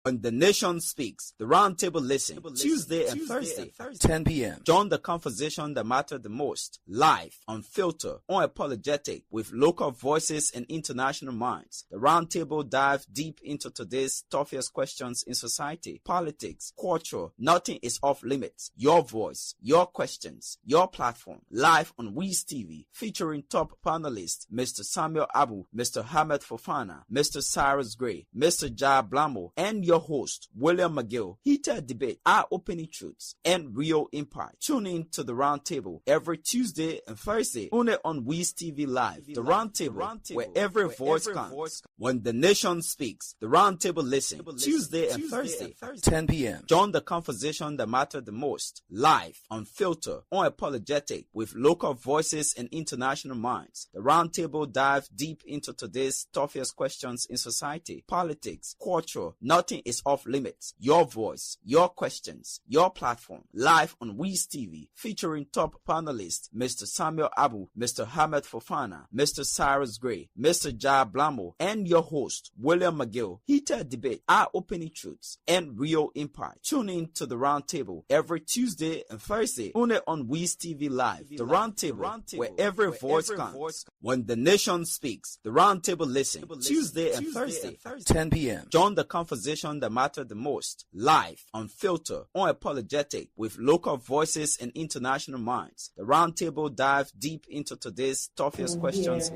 When the Nation Speaks, the Roundtable Listen, Tuesday and Thursday, 10 p.m. Join the conversation that matter the most, live, unfiltered, unapologetic, with local voices and international minds. The Roundtable dive deep into today's toughest questions in society, politics, culture. Nothing is off limits. Your voice, your questions, your platform. Live on Wiz TV, featuring top panelists, Mr. Samuel Abu, Mr. Hamed Fofana, Mr. Cyrus Gray, Mr. Jai Blamo, and your host, William McGill. Heated debate, eye-opening truths, and real impact. Tune in to the Roundtable every Tuesday and Thursday, only on Wiz TV Live. The Roundtable, where every voice counts. When the Nation Speaks, the Roundtable Listen, Tuesday and Thursday, 10 p.m. Join the conversation that matter the most, live, unfiltered, unapologetic, with local voices and international minds. The Roundtable dive deep into today's toughest questions in society, politics, culture. Nothing is off limits. Your voice, your questions, your platform. Live on Wiz TV, featuring top panelists, Mr. Samuel Abu, Mr. Hamed Fofana, Mr. Cyrus Gray, Mr. Jai Blamo, and your host, William McGill. Heated debate, eye-opening truths, and real impact. Tune in to the Roundtable every Tuesday and Thursday, only on Wiz TV Live. The Roundtable, where every voice counts. When the Nation Speaks, the Roundtable Listen, Tuesday and Thursday, 10 p.m. Join the conversation that matter the most, live, unfiltered, unapologetic, with local voices and international minds. The Roundtable dive deep into today's toughest questions.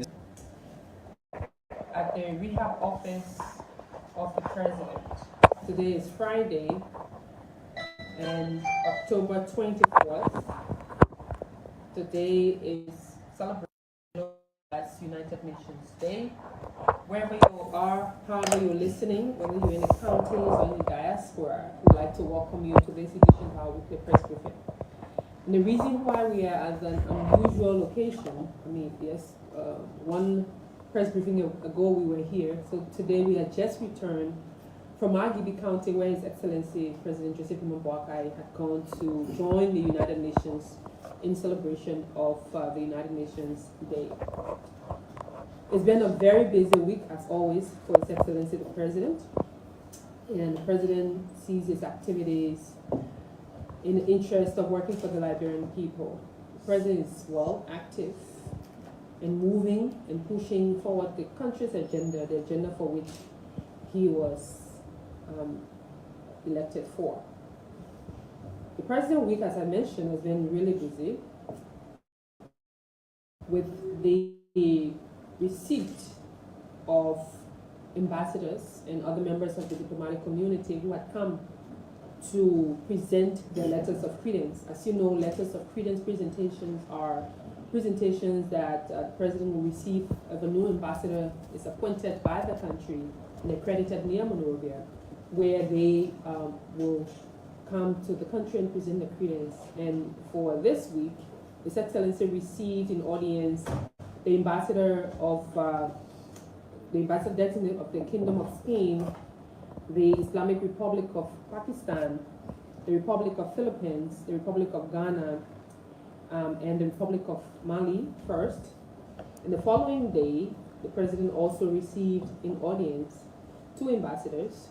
At the rehab office of the president. Today is Friday, and October 24th. Today is celebrated as United Nations Day. Wherever you are, however you're listening, whether you're in the counties or in the diaspora, we'd like to welcome you to this edition of our weekly press briefing. And the reason why we are at an unusual location, one press briefing ago we were here, so today we had just returned from Agidi County, where His Excellency President Joseph Boakai had gone to join the United Nations in celebration of the United Nations Day. It's been a very busy week, as always, for His Excellency the President. And the President sees his activities in the interest of working for the Liberian people. The President is active in moving and pushing forward the country's agenda, the agenda for which he was elected for. The President Week, as I mentioned, has been really busy with the receipt of ambassadors and other members of the diplomatic community who had come to present their letters of credence. As you know, letters of credence presentations are presentations that the President will receive if a new ambassador is appointed by the country and accredited near Monrovia, where they will come to the country and present the credence. And for this week, His Excellency received in audience the ambassador designate of the Kingdom of Spain, the Islamic Republic of Pakistan, the Republic of Philippines, the Republic of Ghana, and the Republic of Mali first. And the following day, the President also received in audience two ambassadors,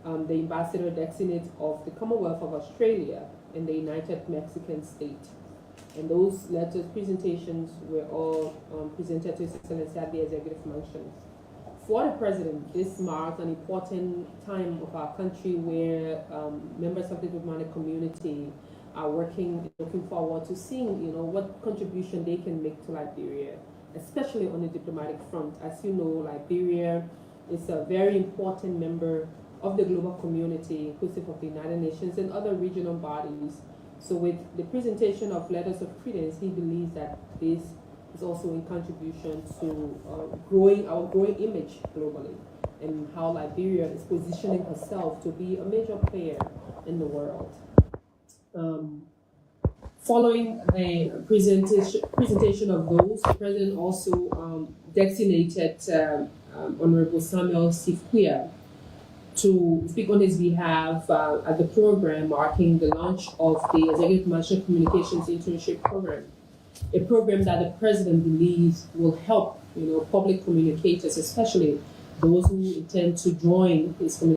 the ambassador designate of the Commonwealth of Australia and the United Mexican State. And those letters presentations were all presented to His Excellency at the Executive Mansion. For the President, this marks an important time of our country where members of the diplomatic community are working, looking forward to seeing, what contribution they can make to Liberia, especially on the diplomatic front. As you know, Liberia is a very important member of the global community, inclusive of the United Nations and other regional bodies. So with the presentation of letters of credence, he believes that this is also in contribution to our growing image globally, and how Liberia is positioning herself to be a major player in the world. Following the presentation of those, the President also designated Honorable Samuel Sifkuya to speak on his behalf at the program marking the launch of the Executive Mansion Communications Internship Program, a program that the President believes will help public communicators, especially those who intend to join his communication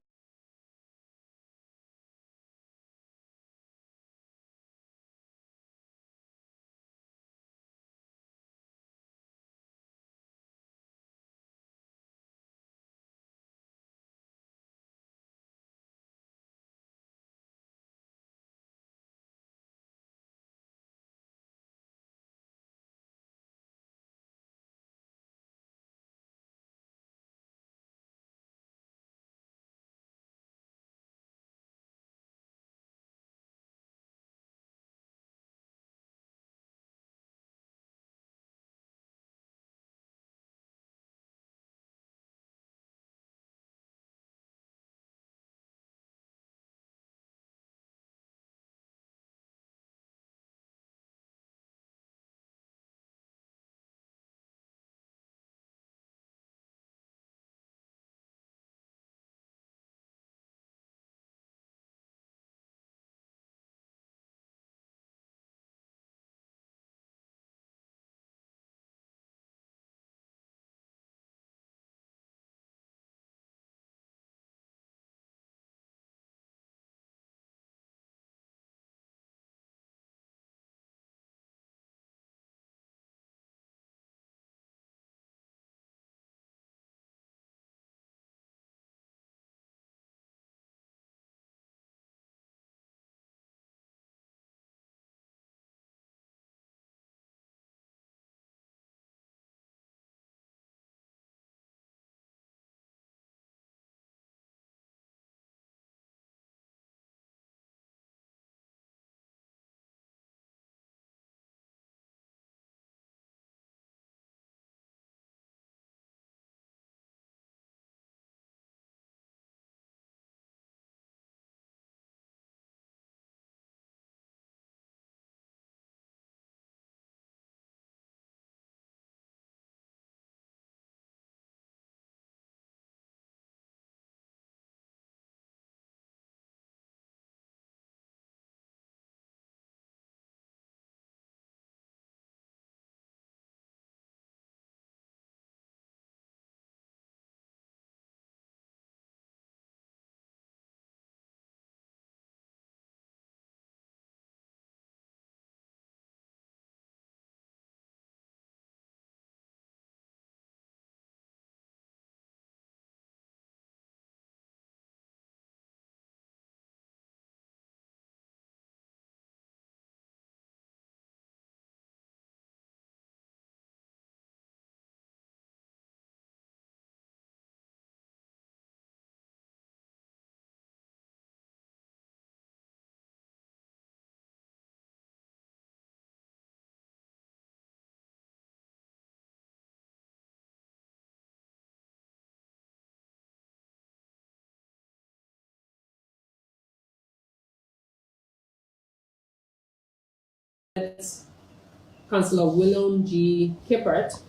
Councillor William G. Kippert,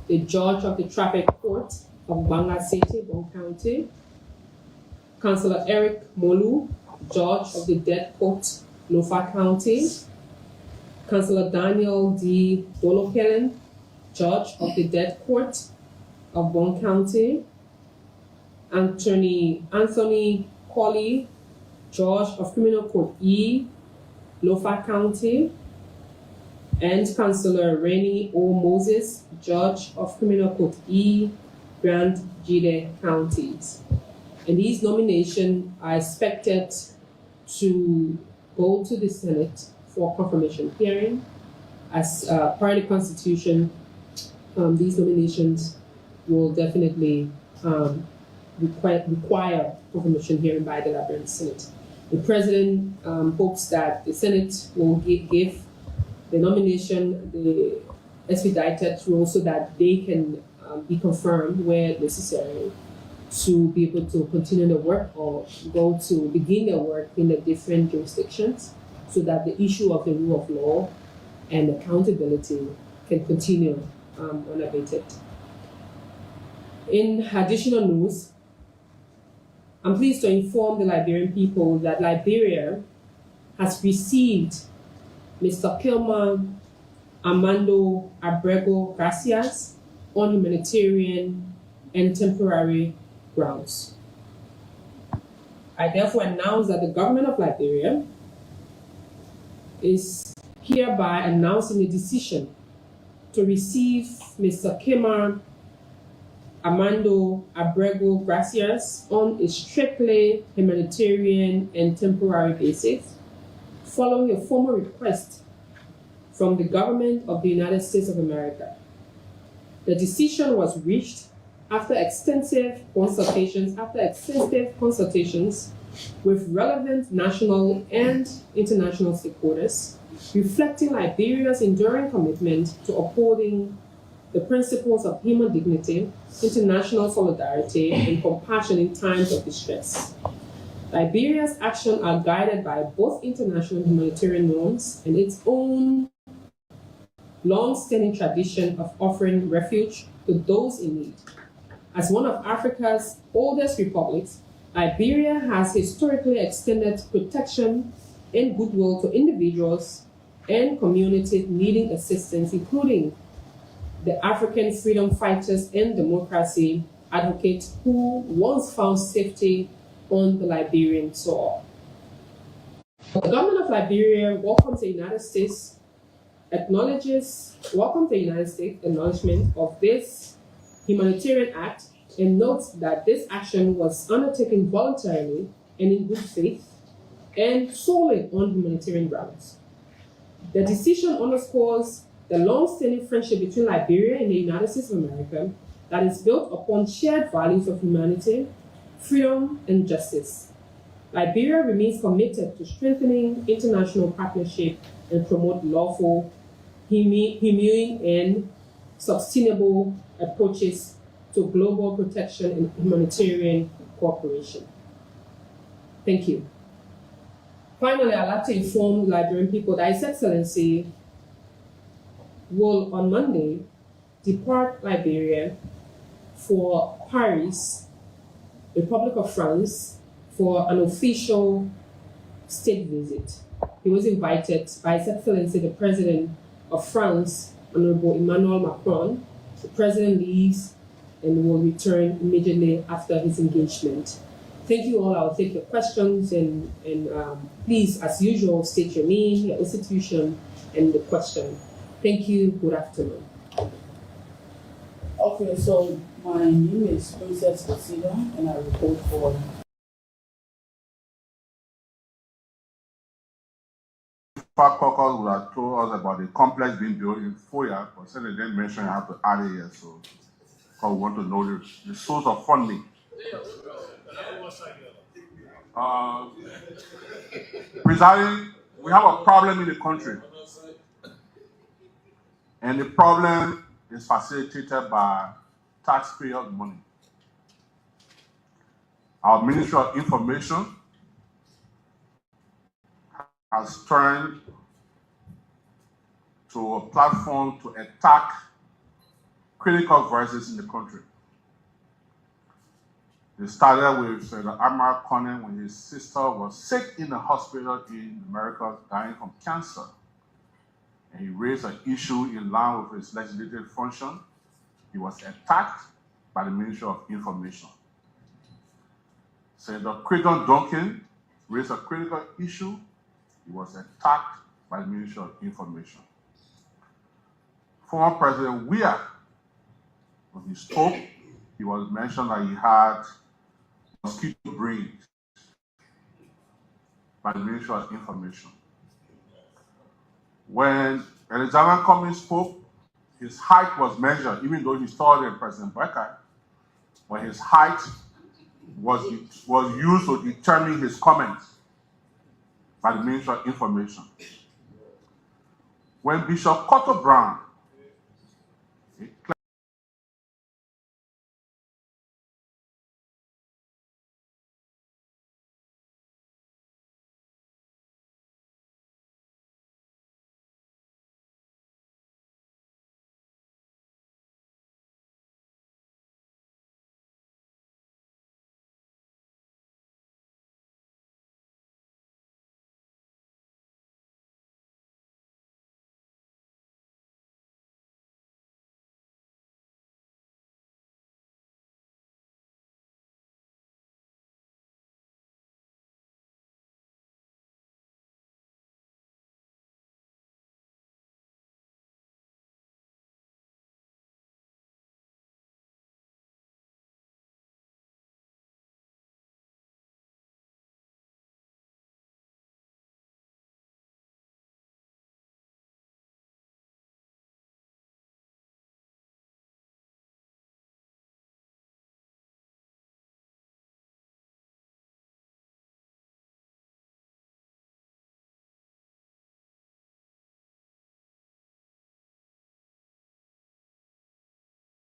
the Judge of the Traffic Court of Banga City, Bon County. Councillor Eric Molu, Judge of the Dead Court, Lofa County. Councillor Daniel D. Dolokelen, Judge of the Dead Court of Bon County. Anthony Colley, Judge of Criminal Court E, Lofa County. And Councillor Rennie O. Moses, Judge of Criminal Court E, Grand Jide counties. And these nominations are expected to go to the Senate for confirmation hearing. As per the Constitution, these nominations will definitely require confirmation hearing by the Liberian Senate. The President hopes that the Senate will give the nomination the expedited rule so that they can be confirmed where necessary to be able to continue the work or go to begin their work in the different jurisdictions so that the issue of the rule of law and accountability can continue unabated. In additional news, I'm pleased to inform the Liberian people that Liberia has received Mr. Kilmer Armando Abrego Gracias on humanitarian and temporary grounds. I therefore announce that the government of Liberia is hereby announcing a decision to receive Mr. Kilmer Armando Abrego Gracias on a strictly humanitarian and temporary basis, following a formal request from the government of the United States of America. The decision was reached after extensive consultations with relevant national and international stakeholders, reflecting Liberia's enduring commitment to upholding the principles of human dignity, international solidarity, and compassion in times of distress. Liberia's actions are guided by both international humanitarian norms and its own long-standing tradition of offering refuge to those in need. As one of Africa's oldest republics, Liberia has historically extended protection and goodwill to individuals and communities needing assistance, including the African freedom fighters and democracy advocates who once found safety on the Liberian soil. The government of Liberia welcomes the United States acknowledgement of this humanitarian act and notes that this action was undertaken voluntarily and in good faith and solely on humanitarian grounds. The decision underscores the long-standing friendship between Liberia and the United States of America that is built upon shared values of humanity, freedom, and justice. Liberia remains committed to strengthening international partnership and promote lawful, humane, and sustainable approaches to global protection and humanitarian cooperation. Thank you. Finally, I'd like to inform Liberian people that His Excellency will, on Monday, depart Liberia for Paris, Republic of France, for an official state visit. He was invited by His Excellency, the President of France, Honorable Emmanuel Macron. The President leaves and will return immediately after his engagement. Thank you all. I'll take your questions and please, as usual, state your name, your institution, and the question. Thank you. Good afternoon. Okay, so my name is Princess Casida, and I report for Caucus would have told us about the complex being built in Foya, but since they didn't mention I have to add it here, so because we want to know the source of funding. Presiding, we have a problem in the country, and the problem is facilitated by taxpayer money. Our Ministry of Information has turned to a platform to attack critical voices in the country. It started with Senator Amar Conan when his sister was sick in the hospital in America, dying from cancer. And he raised an issue in line with his legislative function. He was attacked by the Ministry of Information. Senator Creighton Duncan raised a critical issue. He was attacked by the Ministry of Information. Former President Weah, when he spoke, he was mentioned that he had mosquito brains by the Ministry of Information. When Alexander Cummings spoke, his height was measured, even though he's taller than President Boakai, but his height was used to determine his comments by the Ministry of Information. When Bishop Cotto Brown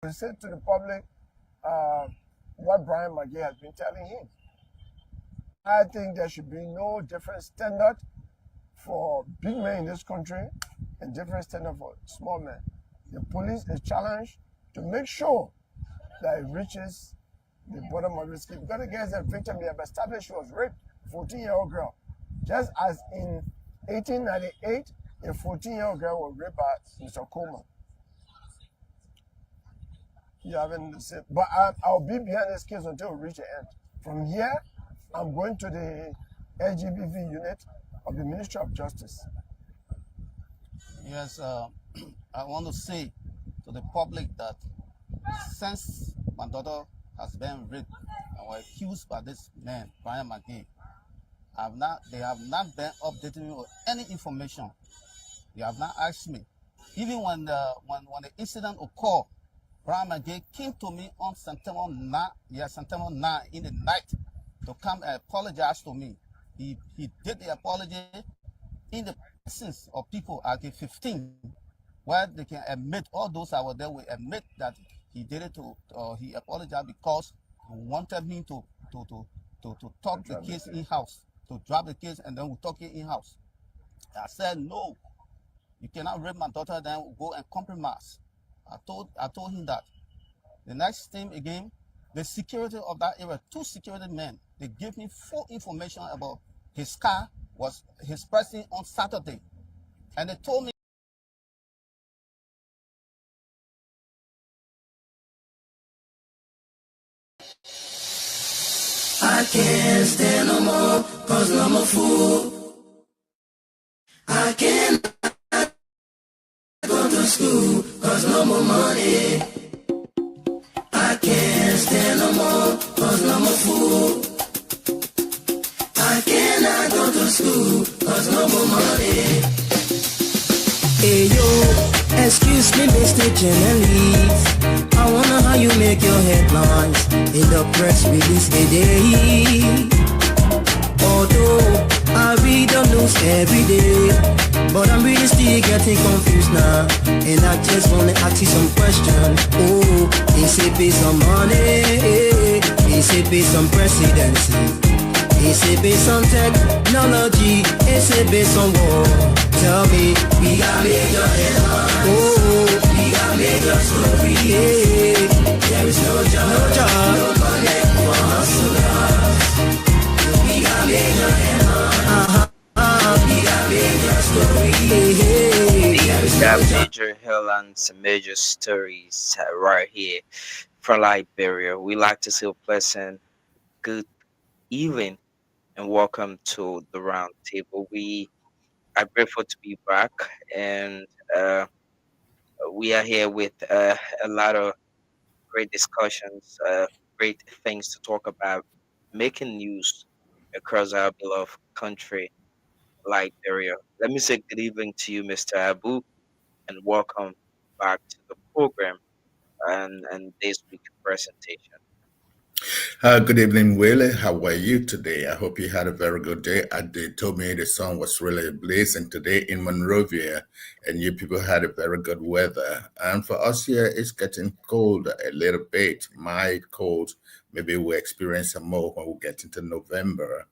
We said to the public what Brian McGee has been telling him. I think there should be no different standard for big men in this country and different standard for small men. The police is challenged to make sure that it reaches the bottom of the scale. Because against the victim, they have established she was raped, 14-year-old girl. Just as in 1898, a 14-year-old girl was raped by Mr. Coleman. You haven't said, but I'll be behind this case until we reach the end. From here, I'm going to the LGBV unit of the Ministry of Justice. Yes, I want to say to the public that since my daughter has been raped and was accused by this man, Brian McGee, they have not been updating me with any information. They have not asked me. Even when the incident occurred, Brian McGee came to me on September 9 in the night to come and apologize to me. He did the apology in the presence of people at the 15, where they can admit, all those that were there will admit that he did it he apologized because he wanted me to talk the case in-house, to drop the case and then we'll talk it in-house. I said, no, you cannot rape my daughter, then we'll go and compromise. I told him that. The next thing again, the security of that area, 2 security men, they gave me full information about his car was his person on Saturday. And they told me I can't stand no more, cause I'm a fool. I can't go to school, cause no more money. I can't stand no more, cause I'm a fool. I cannot go to school, cause no more money. Hey yo, excuse me Mr. Genevieve, I wonder how you make your headlines in the press release today. Although I read the news every day, but I'm really still getting confused now, and I just wanna ask you some questions. Oh, they say pay some money, they say pay some presidency. Et c'est based on technology, et c'est based on war. Tell me, we got major headlines. Oh, we got major stories. Yeah. There is no job, no money for hustlers. We got major headlines. We got major stories. We got major headlines and major stories right here from Liberia. We like to say a pleasant good evening and welcome to the round table. We are grateful to be back, and we are here with a lot of great discussions, great things to talk about, making news across our beloved country, Liberia. Let me say good evening to you, Mr. Abu, and welcome back to the program and this week's presentation. Good evening, Willie. How are you today? I hope you had a very good day. They told me the sun was really blazing today in Monrovia, and you people had a very good weather. And for us here, it's getting cold a little bit, mild cold. Maybe we'll experience some more when we get into November.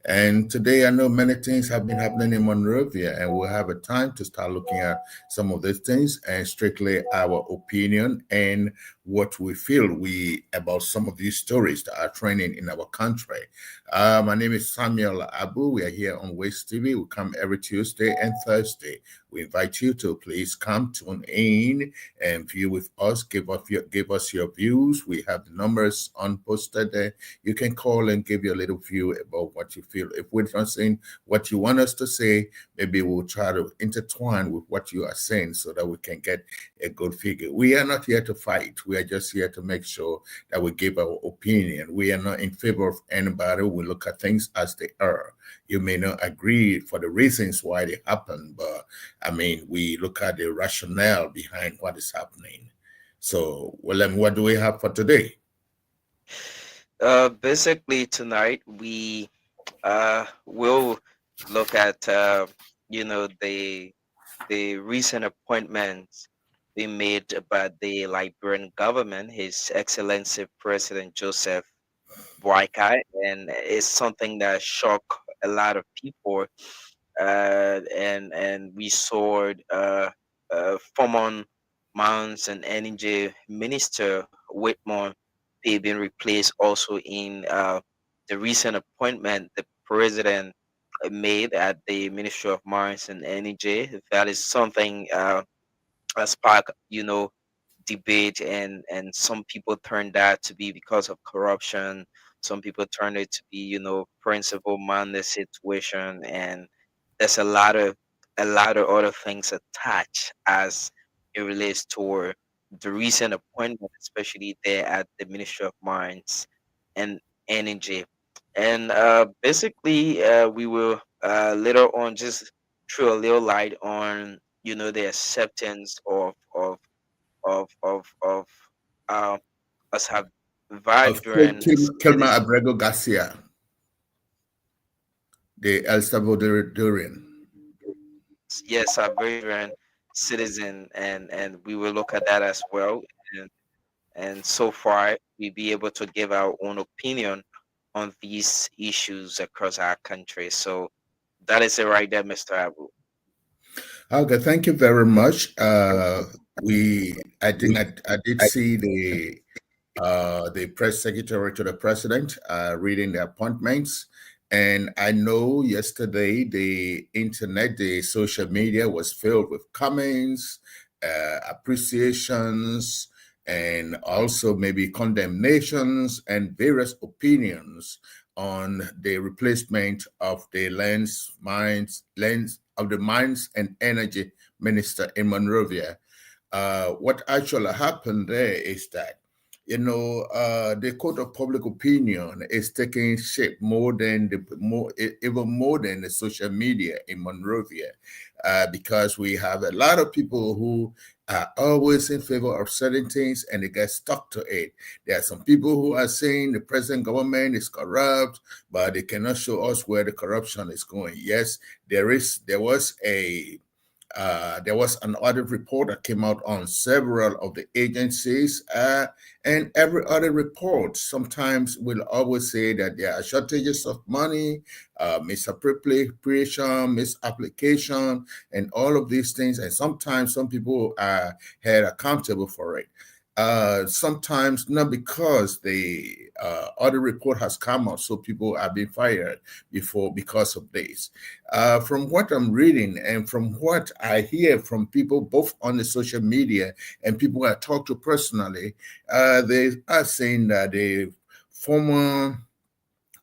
And today, I know many things have been happening in Monrovia, and we'll have a time to start looking at some of these things and strictly our opinion and what we feel about some of these stories that are trending in our country. My name is Samuel Abu. We are here on Waste TV. We come every Tuesday and Thursday. We invite you to please come, tune in, and view with us. Give us your views. We have the numbers posted there. You can call and give your little view about what you feel. If we're not saying what you want us to say, maybe we'll try to intertwine with what you are saying so that we can get a good figure. We are not here to fight. We are just here to make sure that we give our opinion. We are not in favor of anybody. We look at things as they are. You may not agree for the reasons why they happen, but I mean, we look at the rationale behind what is happening. So, Willem, what do we have for today? Basically, tonight we will look at the recent appointments being made by the Liberian government, His Excellency President Joseph Boakai, and it's something that shocked a lot of people. And we saw former Mines and Energy Minister Whitmore being replaced also in the recent appointment the president made at the Ministry of Mines and Energy. That is something spark debate, and some people turned that to be because of corruption. Some people turned it to be principal mandate situation, and there's a lot of other things attached as it relates to the recent appointment, especially there at the Ministry of Mines and Energy. And basically, we will later on just throw a little light on the acceptance of us have Of Vadran Kilma Abrego Garcia, the El Salvadorian. Yes, a Vadran citizen, and we will look at that as well. And so far, we be able to give our own opinion on these issues across our country. So that is it right there, Mr. Abu. Okay, thank you very much. I think I did see the press secretary to the president reading the appointments, and I know yesterday the internet, the social media was filled with comments, appreciations, and also maybe condemnations and various opinions on the replacement of the mines and energy minister in Monrovia. What actually happened there is that the court of public opinion is taking shape even more than the social media in Monrovia, because we have a lot of people who are always in favor of certain things and they get stuck to it. There are some people who are saying the present government is corrupt, but they cannot show us where the corruption is going. Yes, there was a there was an audit report that came out on several of the agencies, and every audit report sometimes will always say that there are shortages of money, misappropriation, misapplication, and all of these things. And sometimes some people are held accountable for it. Sometimes not because the audit report has come out, so people have been fired because of this. From what I'm reading and from what I hear from people both on the social media and people I talk to personally, they are saying that the former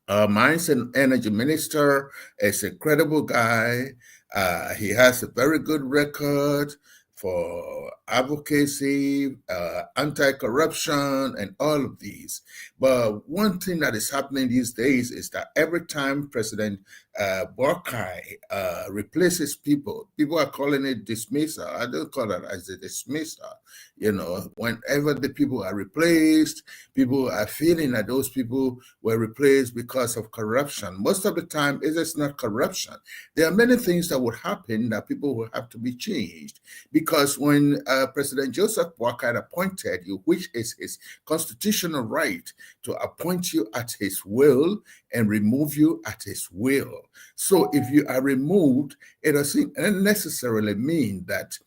Mines and Energy Minister is a credible guy. He has a very good record for advocacy, anti-corruption, and all of these. But one thing that is happening these days is that every time President Boakai replaces people are calling it dismissal. I don't call it as a dismissal. You know, whenever the people are replaced, people are feeling that those people were replaced because of corruption. Most of the time, it is not corruption. There are many things that would happen that people will have to be changed. Because when President Joseph Boakai appointed you, which is his constitutional right to appoint you at his will and remove you at his will. So if you are removed, it doesn't necessarily mean that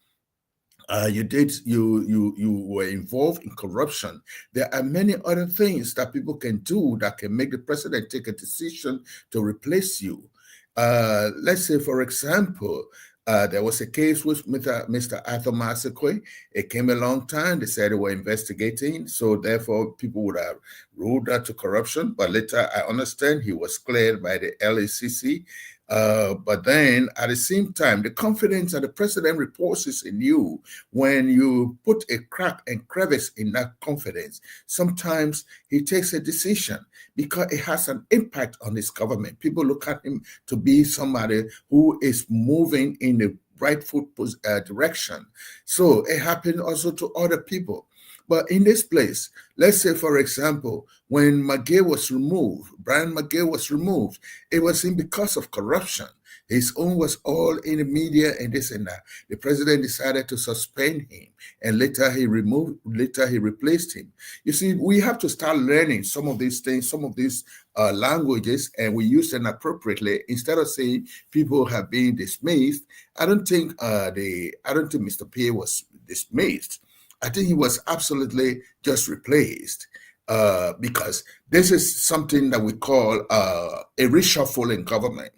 you were involved in corruption. There are many other things that people can do that can make the president take a decision to replace you. Let's say, for example, there was a case with Mr. Arthur Masekwe. It came a long time. They said they were investigating, so therefore people would have ruled that to corruption. But later, I understand he was cleared by the LACC. But then at the same time, the confidence that the president reposes in you, when you put a crack and crevice in that confidence, sometimes he takes a decision because it has an impact on his government. People look at him to be somebody who is moving in the rightful direction. So it happened also to other people. But in this place, let's say, for example, when Magee was removed, Brian Magee was removed, it wasn't because of corruption. His own was all in the media and this and that. The president decided to suspend him, and later he replaced him. You see, we have to start learning some of these things, some of these languages, and we use them appropriately instead of saying people have been dismissed. I don't think Mr. P was dismissed. I think he was absolutely just replaced because this is something that we call a reshuffle in government.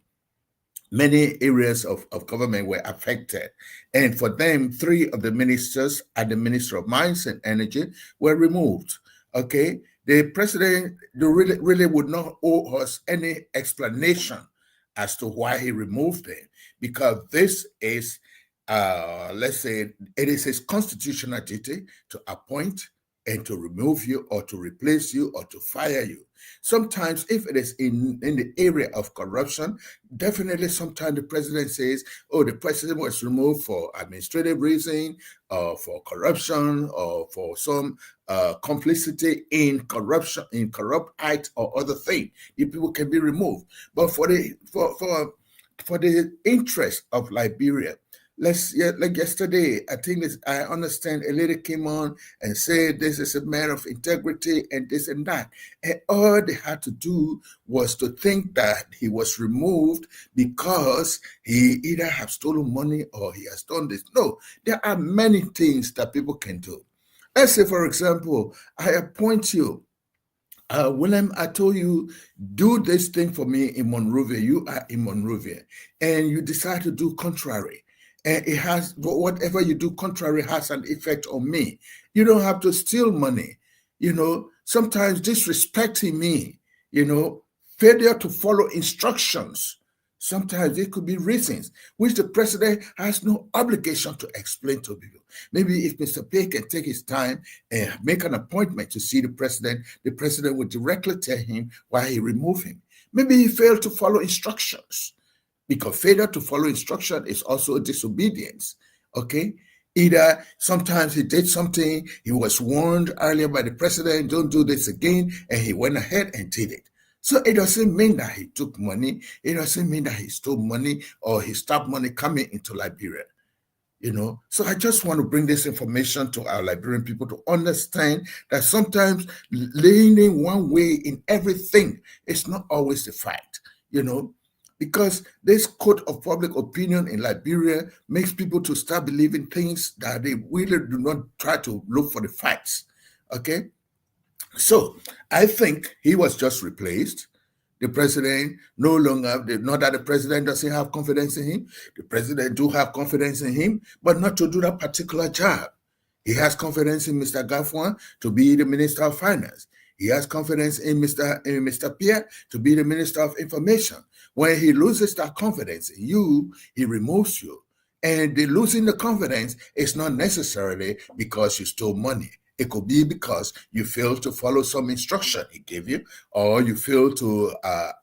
Many areas of government were affected. And for them, 3 of the ministers and the Minister of Mines and Energy were removed. Okay, the president really would not owe us any explanation as to why he removed them, because this is let's say it is his constitutional duty to appoint and to remove you or to replace you or to fire you. Sometimes if it is in the area of corruption, definitely sometimes the president says, oh, the president was removed for administrative reason or for corruption or for some complicity in corruption, in corrupt act or other thing. The people can be removed. But for the interest of Liberia, like yesterday, I think I understand a lady came on and said this is a man of integrity and this and that. And all they had to do was to think that he was removed because he either have stolen money or he has done this. No, there are many things that people can do. Let's say, for example, I appoint you. William, I told you, do this thing for me in Monrovia. You are in Monrovia. And you decide to do contrary. And it has, whatever you do contrary has an effect on me. You don't have to steal money. You know, sometimes disrespecting me, you know, failure to follow instructions. Sometimes it could be reasons which the president has no obligation to explain to people. Maybe if Mr. P can take his time and make an appointment to see the president will directly tell him why he removed him. Maybe he failed to follow instructions, because failure to follow instruction is also a disobedience, okay? Either sometimes he did something, he was warned earlier by the president, don't do this again, and he went ahead and did it. So it doesn't mean that he took money, it doesn't mean that he stole money or he stopped money coming into Liberia. you know. So I just want to bring this information to our Liberian people to understand that sometimes leaning one way in everything is not always the fact, you know, because this code of public opinion in Liberia makes people to start believing things that they really do not try to look for the facts, okay? So I think he was just replaced. The president no longer, not that the president doesn't have confidence in him. The president do have confidence in him, but not to do that particular job. He has confidence in Mr. Gafwan to be the Minister of Finance. He has confidence in Mr. Pierre to be the Minister of Information. When he loses that confidence in you, he removes you. And the losing the confidence is not necessarily because you stole money. It could be because you failed to follow some instruction he gave you, or you failed to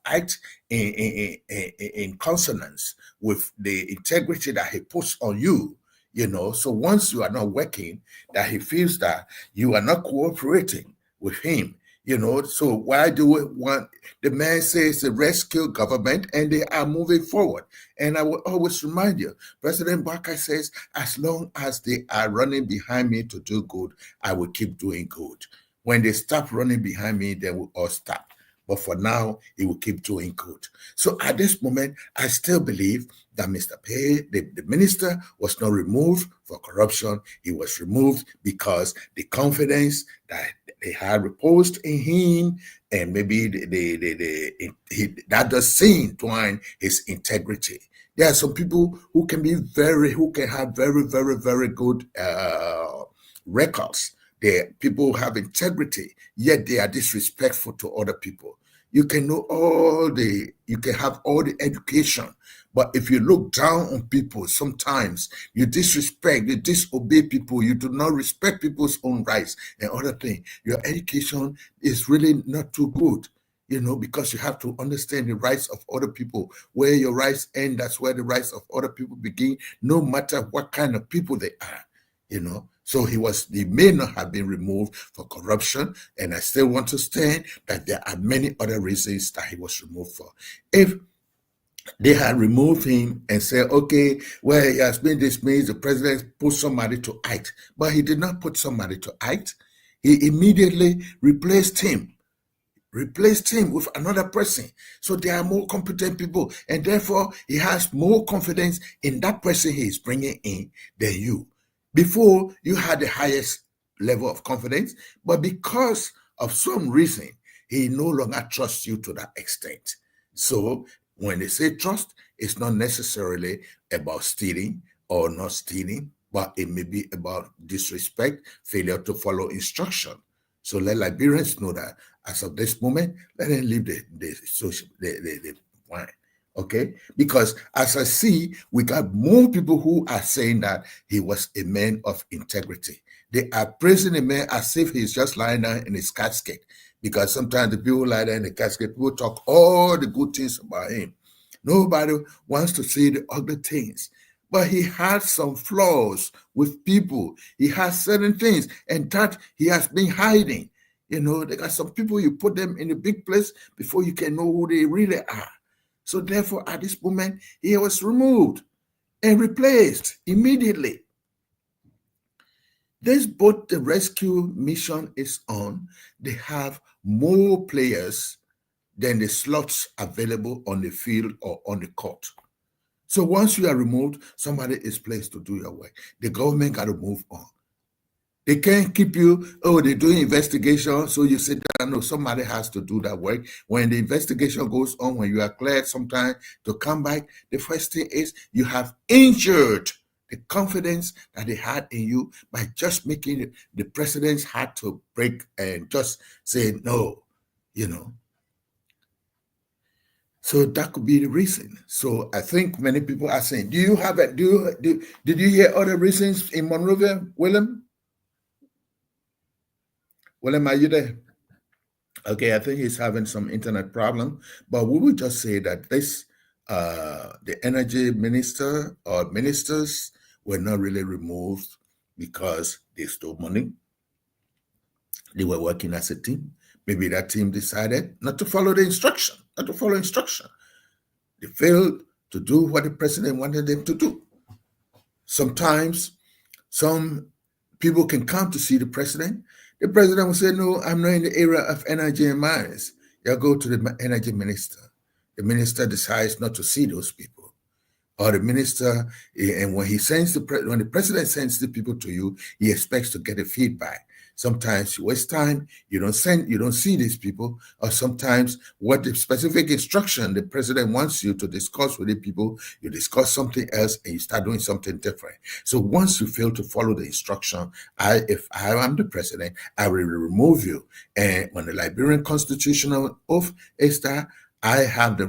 act in consonance with the integrity that he puts on you, you know. So once you are not working, that he feels that you are not cooperating with him, you know. So why do we want, the man says the rescue government and they are moving forward. And I will always remind you, President Barker says, as long as they are running behind me to do good, I will keep doing good. When they stop running behind me, they will all stop. But for now, he will keep doing good. So at this moment, I still believe that Mr. Pei, the minister, was not removed for corruption. He was removed because the confidence that they had reposed in him, and maybe that does seem to find his integrity. There are some people who can have very, very good records. People have integrity, yet they are disrespectful to other people. You can know you can have all the education, but if you look down on people, sometimes you disrespect, you disobey people, you do not respect people's own rights and other things. Your education is really not too good, you know, because you have to understand the rights of other people. Where your rights end, that's where the rights of other people begin, no matter what kind of people they are, you know. So he may not have been removed for corruption, and I still want to stand that there are many other reasons that he was removed for. If they had removed him and said, okay, well, he has been dismissed, the president put somebody to act, but he did not put somebody to act. He immediately replaced him with another person. So there are more competent people, and therefore he has more confidence in that person he is bringing in than you. Before, you had the highest level of confidence, but because of some reason, he no longer trusts you to that extent. So when they say trust, it's not necessarily about stealing or not stealing, but it may be about disrespect, failure to follow instruction. So let Liberians know that as of this moment, let them leave the wine. Okay, because as I see, we got more people who are saying that he was a man of integrity. They are praising a man as if he's just lying down in his casket, because sometimes the people lie down in the casket, people talk all the good things about him. Nobody wants to see the ugly things. But he had some flaws with people. He has certain things, and that he has been hiding. You know, there are some people, you put them in a big place before you can know who they really are. So therefore, at this moment, he was removed and replaced immediately. This boat the rescue mission is on, they have more players than the slots available on the field or on the court. So once you are removed, somebody is placed to do your work. The government got to move on. They can't keep you, they're doing investigation, so you sit down, no, somebody has to do that work. When the investigation goes on, when you are cleared sometime to come back, the first thing is you have injured the confidence that they had in you by just making it, the president's heart to break and just say no, you know. So that could be the reason. So I think many people are saying, did you hear other reasons in Monrovia, William? William, are you there? Okay, I think he's having some internet problem, but we will just say that this, the energy minister or ministers were not really removed because they stole money. They were working as a team. Maybe that team decided not to follow the instruction, not to follow instruction. They failed to do what the president wanted them to do. Sometimes some people can come to see the president. The president will say, no, I'm not in the area of energy and mines. You'll go to the energy minister. The minister decides not to see those people. Or the minister, and when the president sends the people to you, he expects to get a feedback. Sometimes you waste time, you don't see these people, or sometimes what the specific instruction the president wants you to discuss with the people, you discuss something else and you start doing something different. So once you fail to follow the instruction, if I am the president, I will remove you. And when the Liberian constitutional oath is that, I have the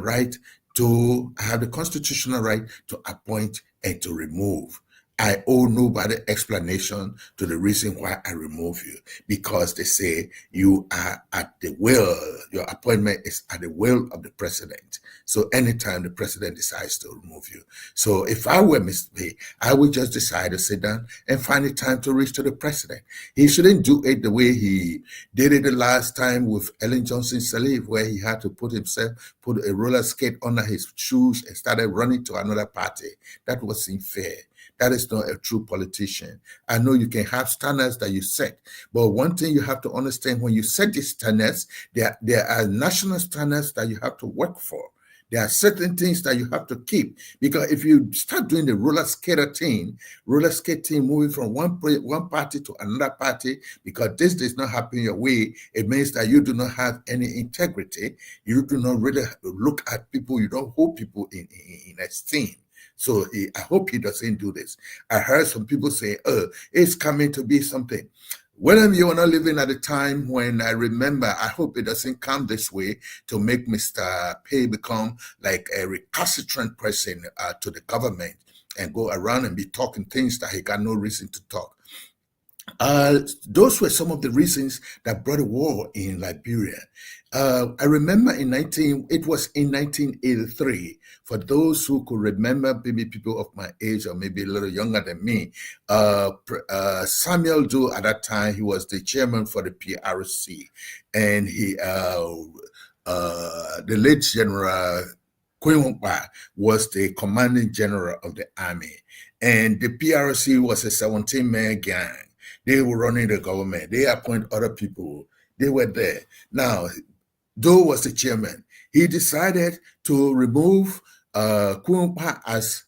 constitutional right to appoint and to remove. I owe nobody explanation to the reason why I remove you, because they say you are at the will, your appointment is at the will of the president. So anytime the president decides to remove you. So if I were Mr. P, I would just decide to sit down and find the time to reach to the president. He shouldn't do it the way he did it the last time with Ellen Johnson Sirleaf, where he had to put a roller skate under his shoes and started running to another party. That was unfair. That is not a true politician. I know you can have standards that you set, but one thing you have to understand, when you set these standards, there are national standards that you have to work for. There are certain things that you have to keep, because if you start doing the roller skate team moving from one party to another party, because this does not happen your way, it means that you do not have any integrity. You do not really look at people. You don't hold people in esteem. So I hope he doesn't do this. I heard some people say, it's coming to be something. William, you are not living at a time when I remember, I hope it doesn't come this way to make Mr. Pay become like a recalcitrant person to the government and go around and be talking things that he got no reason to talk. Those were some of the reasons that brought a war in Liberia. I remember it was in 1983. For those who could remember, maybe people of my age or maybe a little younger than me, Samuel Doe at that time, he was the chairman for the PRC, and the late General Kwenkwa was the commanding general of the army, and the PRC was a 17-man gang. They were running the government. They appoint other people. They were there. Now, Doe was the chairman. He decided to remove Kwenkwa as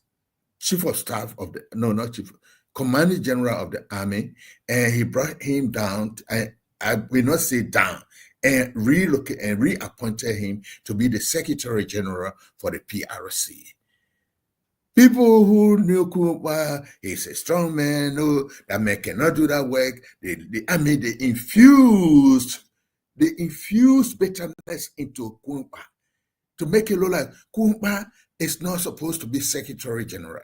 chief of staff of the, no, not chief, commanding general of the army, and he brought him down, I will not say down, and reappointed him to be the Secretary General for the PRC. People who knew Kwenkwa, he's a strong man, no, that man cannot do that work. They infused bitterness into Kwenkwa to make it look like Kwenkwa is not supposed to be Secretary General.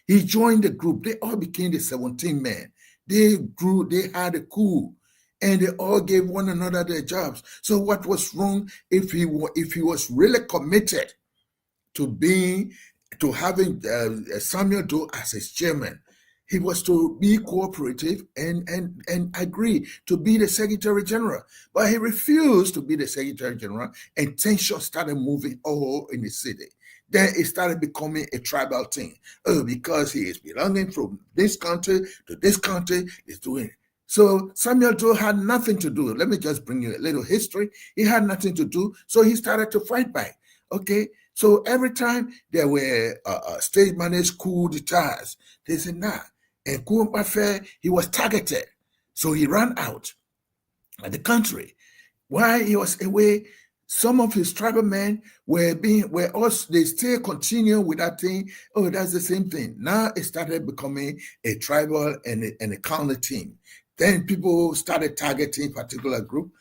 He joined the group. They all became the 17 men. They grew, they had a coup, and they all gave one another their jobs. So what was wrong if he was really committed to having Samuel Doe as his chairman? He was to be cooperative and agree to be the Secretary General. But he refused to be the Secretary General, and tension started moving all in the city. Then it started becoming a tribal thing. Because he is belonging from this country to this country, he's doing it. So Samuel Doe had nothing to do. Let me just bring you a little history. He had nothing to do, so he started to fight back. Okay, so every time there were state-managed coup d'etats, they said, nah. And Kwenkwa, he was targeted. So he ran out of the country. While he was away, some of his tribal men they still continue with that thing. Oh, that's the same thing. Now it started becoming a tribal and a county team. Then people started targeting particular group.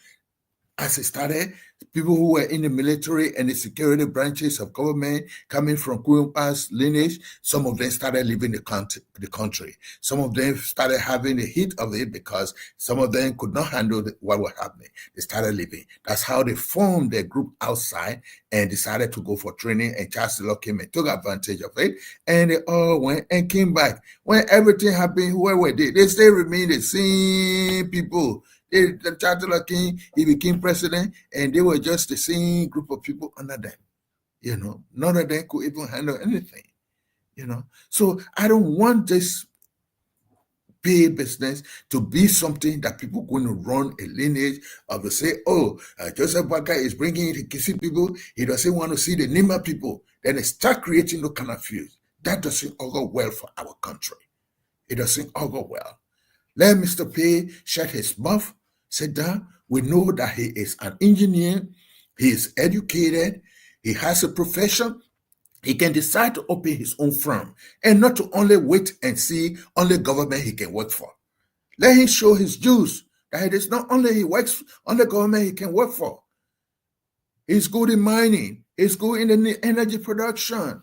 As it started, people who were in the military and the security branches of government coming from Kwenkwa's lineage, some of them started leaving the country. Some of them started having the heat of it because some of them could not handle what was happening. They started leaving. That's how they formed their group outside and decided to go for training, and Chancellor came and took advantage of it, and they all went and came back. When everything happened, whoever did, they still remained the same people. The Chancellor came, he became president, and they were just the same group of people under them. None of them could even handle anything. So I don't want this pay business to be something that people going to run a lineage of the say, oh, Joseph Boakai is bringing in the Kisi people. He doesn't want to see the Nima people. Then they start creating those kind of views. That doesn't augur well for our country. It doesn't augur well. Let Mr. Pay shut his mouth, sit down. We know that he is an engineer. He is educated. He has a profession. He can decide to open his own firm and not to only wait and see only government he can work for. Let him show his dues that it is not only he works on the government he can work for. He's good in mining. He's good in the energy production.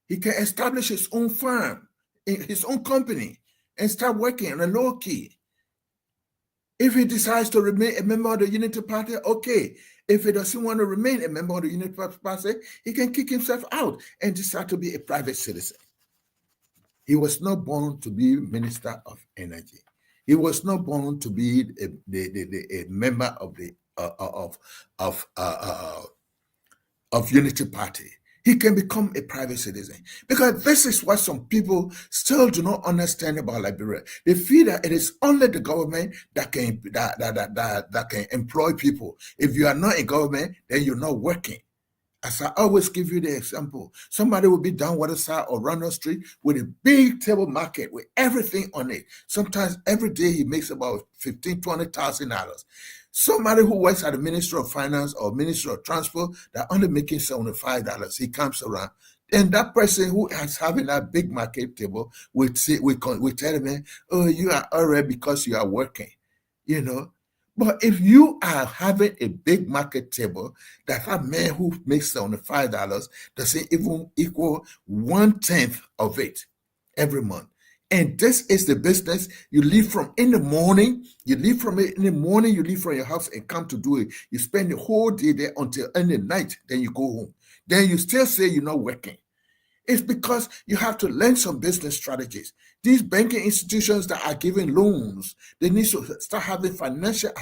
He can establish his own firm, his own company, and start working on a low key. If he decides to remain a member of the Unity Party, okay. If he doesn't want to remain a member of the Unity Party, he can kick himself out and decide to be a private citizen. He was not born to be Minister of Energy. He was not born to be a member of the Unity Party. He can become a private citizen, because this is what some people still do not understand about Liberia. They feel that it is only the government that can employ people. If you are not in government, then you're not working. As I always give you the example, somebody will be down Waterside or Ronald Street with a big table market with everything on it. Sometimes every day he makes about $15,000, $20,000. Somebody who works at the Ministry of Finance or Ministry of Transport that only making $75, he comes around. And that person who is having that big market table will tell him, oh, you are alright because you are working, you know. But if you are having a big market table, that man who makes $75 doesn't even equal 1/10 of it every month. And this is the business you leave from in the morning. You leave from it in the morning, you leave from your house and come to do it. You spend the whole day there until in the night, then you go home. Then you still say you're not working. It's because you have to learn some business strategies. These banking institutions that are giving loans, they need to start having financial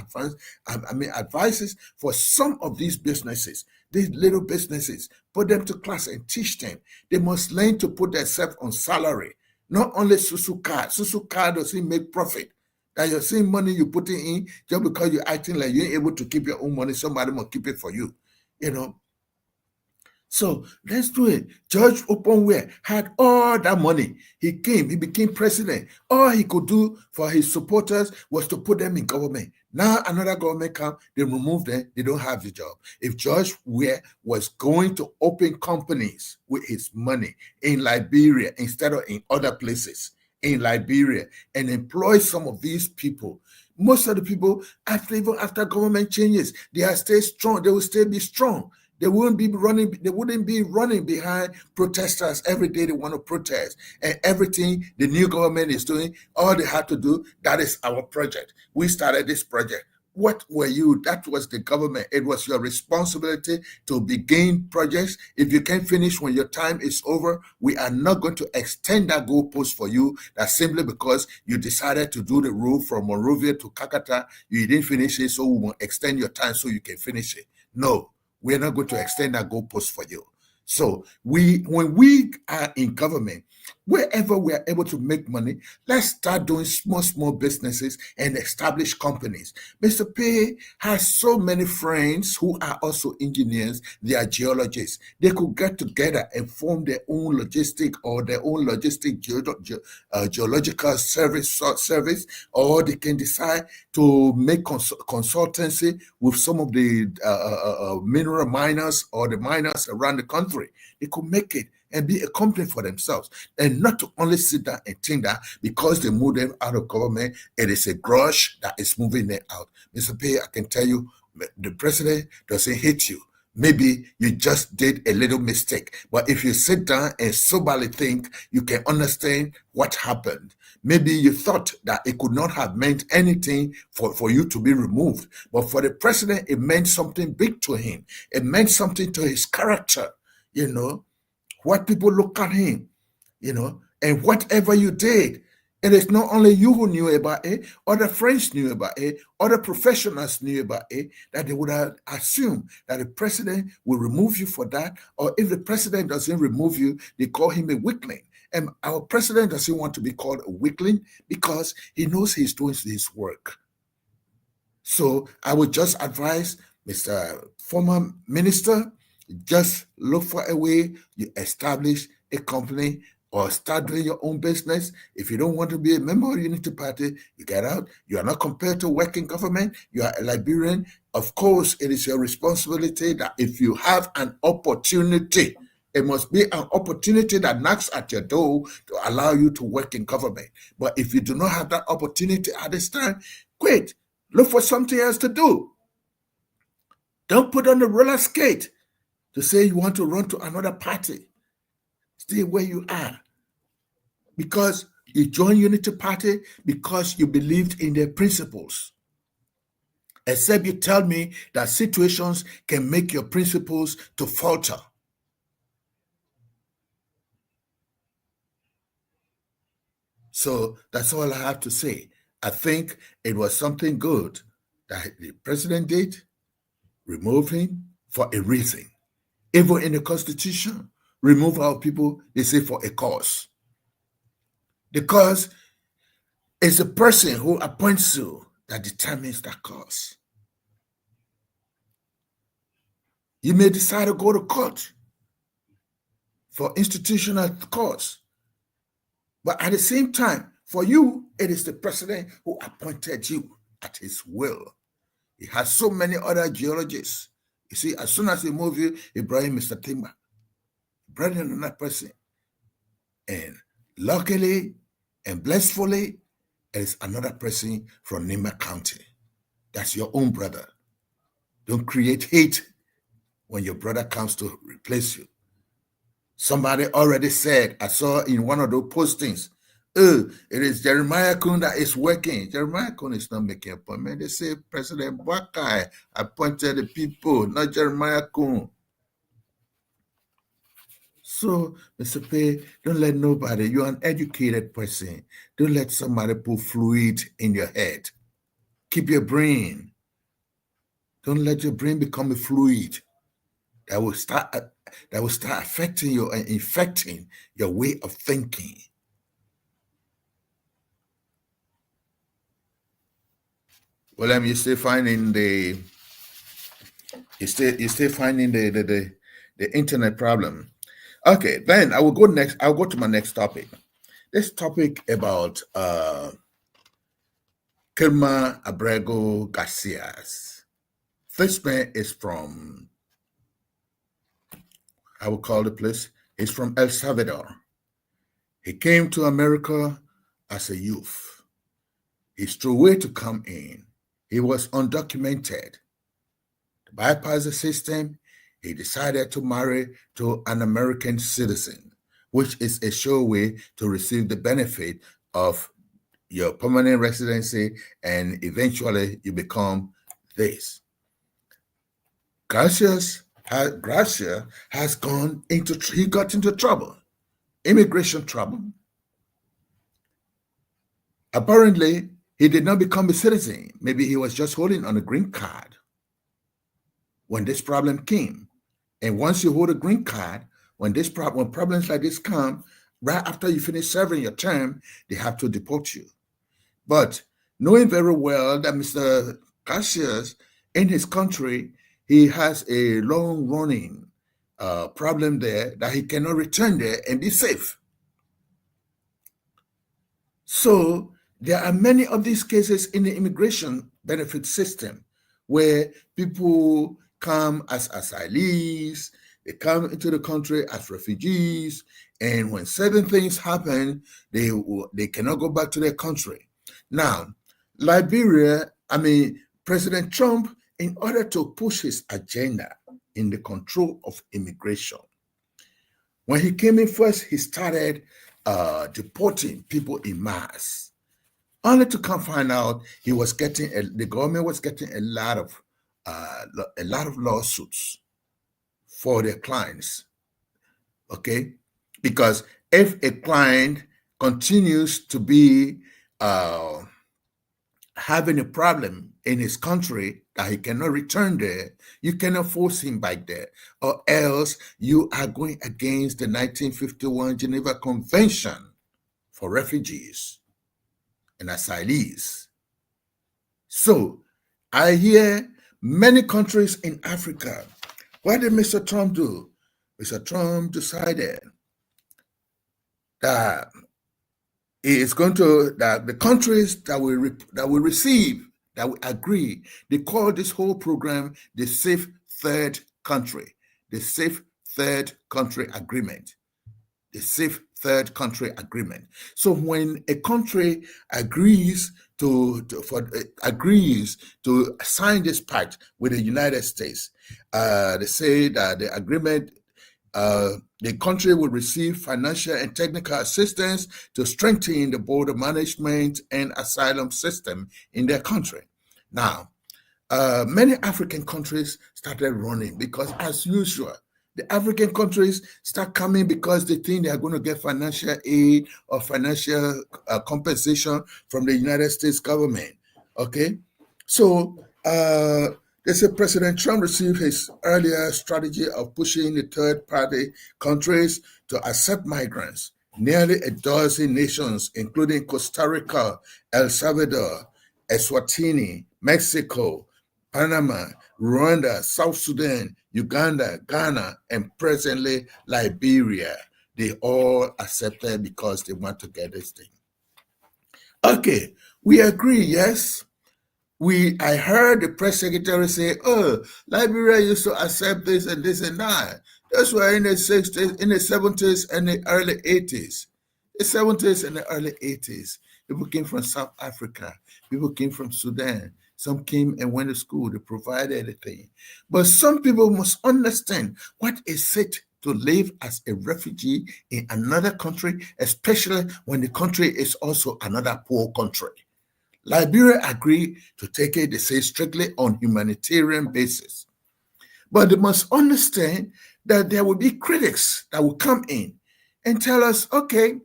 advices for some of these businesses, these little businesses. Put them to class and teach them. They must learn to put themselves on salary. Not only Susu card. Susu card doesn't make profit. That you're seeing money you put it in just because you're acting like you're able to keep your own money. Somebody must keep it for you, you know. So let's do it. George Oponwe had all that money. He came, he became president. All he could do for his supporters was to put them in government. Now another government comes, they remove them, they don't have the job. If George Weah was going to open companies with his money in Liberia instead of in other places, in Liberia, and employ some of these people, most of the people, even after government changes, they are still strong, they will still be strong. They wouldn't be running behind protesters every day. They want to protest, and everything the new government is doing, all they have to do, that is our project. We started this project. What were you? That was the government. It was your responsibility to begin projects. If you can't finish when your time is over, we are not going to extend that goalpost for you. That's simply because you decided to do the route from Monrovia to Kakata. You didn't finish it, so we will extend your time so you can finish it. No. We're not going to extend that goalpost for you. So when we are in government, wherever we are able to make money, let's start doing small businesses and establish companies. Mr. Pay has so many friends who are also engineers. They are geologists. They could get together and form their own geological service, or they can decide to make consultancy with some of the mineral miners or the miners around the country. They could make it and be a company for themselves, and not to only sit down and think that because they move them out of government, it is a grudge that is moving them out. Mr. Pay, I can tell you, the president doesn't hate you. Maybe you just did a little mistake, but if you sit down and soberly think, you can understand what happened. Maybe you thought that it could not have meant anything for you to be removed, but for the president, it meant something big to him. It meant something to his character. You know, what people look at him, you know, and whatever you did, it is not only you who knew about it, other friends knew about it, other professionals knew about it, that they would have assumed that the president will remove you for that, or if the president doesn't remove you, they call him a weakling. And our president doesn't want to be called a weakling because he knows he's doing his work. So I would just advise Mr. Former Minister, just look for a way you establish a company or start doing your own business. If you don't want to be a member of the Unity Party, you get out. You are not compelled to work in government. You are a Liberian. Of course, it is your responsibility that if you have an opportunity, it must be an opportunity that knocks at your door to allow you to work in government. But if you do not have that opportunity at this time, quit. Look for something else to do. Don't put on the roller skate to say you want to run to another party. Stay where you are. Because you joined Unity Party because you believed in their principles. Except you tell me that situations can make your principles to falter. So that's all I have to say. I think it was something good that the president did, remove him for a reason. Even in the Constitution, remove our people, they say for a cause. The cause is the person who appoints you that determines that cause. You may decide to go to court for institutional cause, but at the same time, for you, it is the president who appointed you at his will. He has so many other geologists. You see, as soon as he moved you, he brought in Mr. Timber. He brought in another person. And luckily and blissfully, it is another person from Nimba County. That's your own brother. Don't create hate when your brother comes to replace you. Somebody already said, I saw in one of those postings, it is Jeremiah Kun that is working. Jeremiah Kun is not making appointment. They say President Boakai appointed the people, not Jeremiah Kun. So, Mr. Pei, don't let nobody, you're an educated person. Don't let somebody put fluid in your head. Keep your brain. Don't let your brain become a fluid that will start affecting you and infecting your way of thinking. Well, you still finding the internet problem. Okay, then I will go next. I'll go to my next topic. This topic about Kilma Abrego Garcias. This man is from, I will call the place, he's from El Salvador. He came to America as a youth. He strove away to come in. He was undocumented. To bypass the system, he decided to marry to an American citizen, which is a sure way to receive the benefit of your permanent residency, and eventually you become this. Gracia has got into trouble, immigration trouble. Apparently, he did not become a citizen. Maybe he was just holding on a green card when this problem came. And once you hold a green card, when problems like this come, right after you finish serving your term, they have to deport you. But knowing very well that Mr. Cassius, in his country, he has a long-running problem there that he cannot return there and be safe. So there are many of these cases in the immigration benefit system where people come as asylees, they come into the country as refugees, and when certain things happen, they cannot go back to their country. Now, President Trump, in order to push his agenda in the control of immigration, when he came in first, he started deporting people in mass, only to come find out the government was getting a lot of lawsuits for their clients. Okay, because if a client continues to be having a problem in his country that he cannot return there, you cannot force him back there, or else you are going against the 1951 Geneva Convention for refugees and asylees. So I hear many countries in Africa. What did Mr. Trump do? Mr. Trump decided that the countries that will receive, that will agree, they call this whole program the Safe Third Country, the Safe Third Country Agreement, the Safe Third Country Agreement. So when a country agrees to sign this pact with the United States, they say that the agreement, the country will receive financial and technical assistance to strengthen the border management and asylum system in their country. Now, many African countries started running because, as usual, the African countries start coming because they think they are going to get financial aid or financial compensation from the United States government. Okay, so they say President Trump received his earlier strategy of pushing the third-party countries to accept migrants. Nearly a dozen nations, including Costa Rica, El Salvador, Eswatini, Mexico, Panama, Rwanda, South Sudan, Uganda, Ghana, and presently Liberia, they all accepted because they want to get this thing. Okay, we agree, yes. I heard the press secretary say, oh, Liberia used to accept this and that. Those were in the 60s, in the 70s, and the early 80s. The 70s and the early 80s. People came from South Africa. People came from Sudan. Some came and went to school. They provided everything. But some people must understand what is it to live as a refugee in another country, especially when the country is also another poor country. Liberia agreed to take it, they say, strictly on humanitarian basis. But they must understand that there will be critics that will come in and tell us, okay,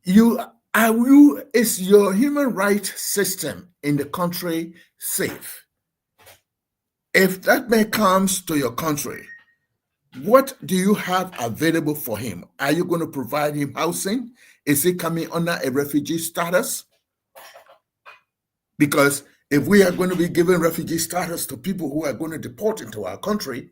is your human rights system in the country safe? If that man comes to your country, what do you have available for him? Are you going to provide him housing? Is he coming under a refugee status? Because if we are going to be giving refugee status to people who are going to deport into our country,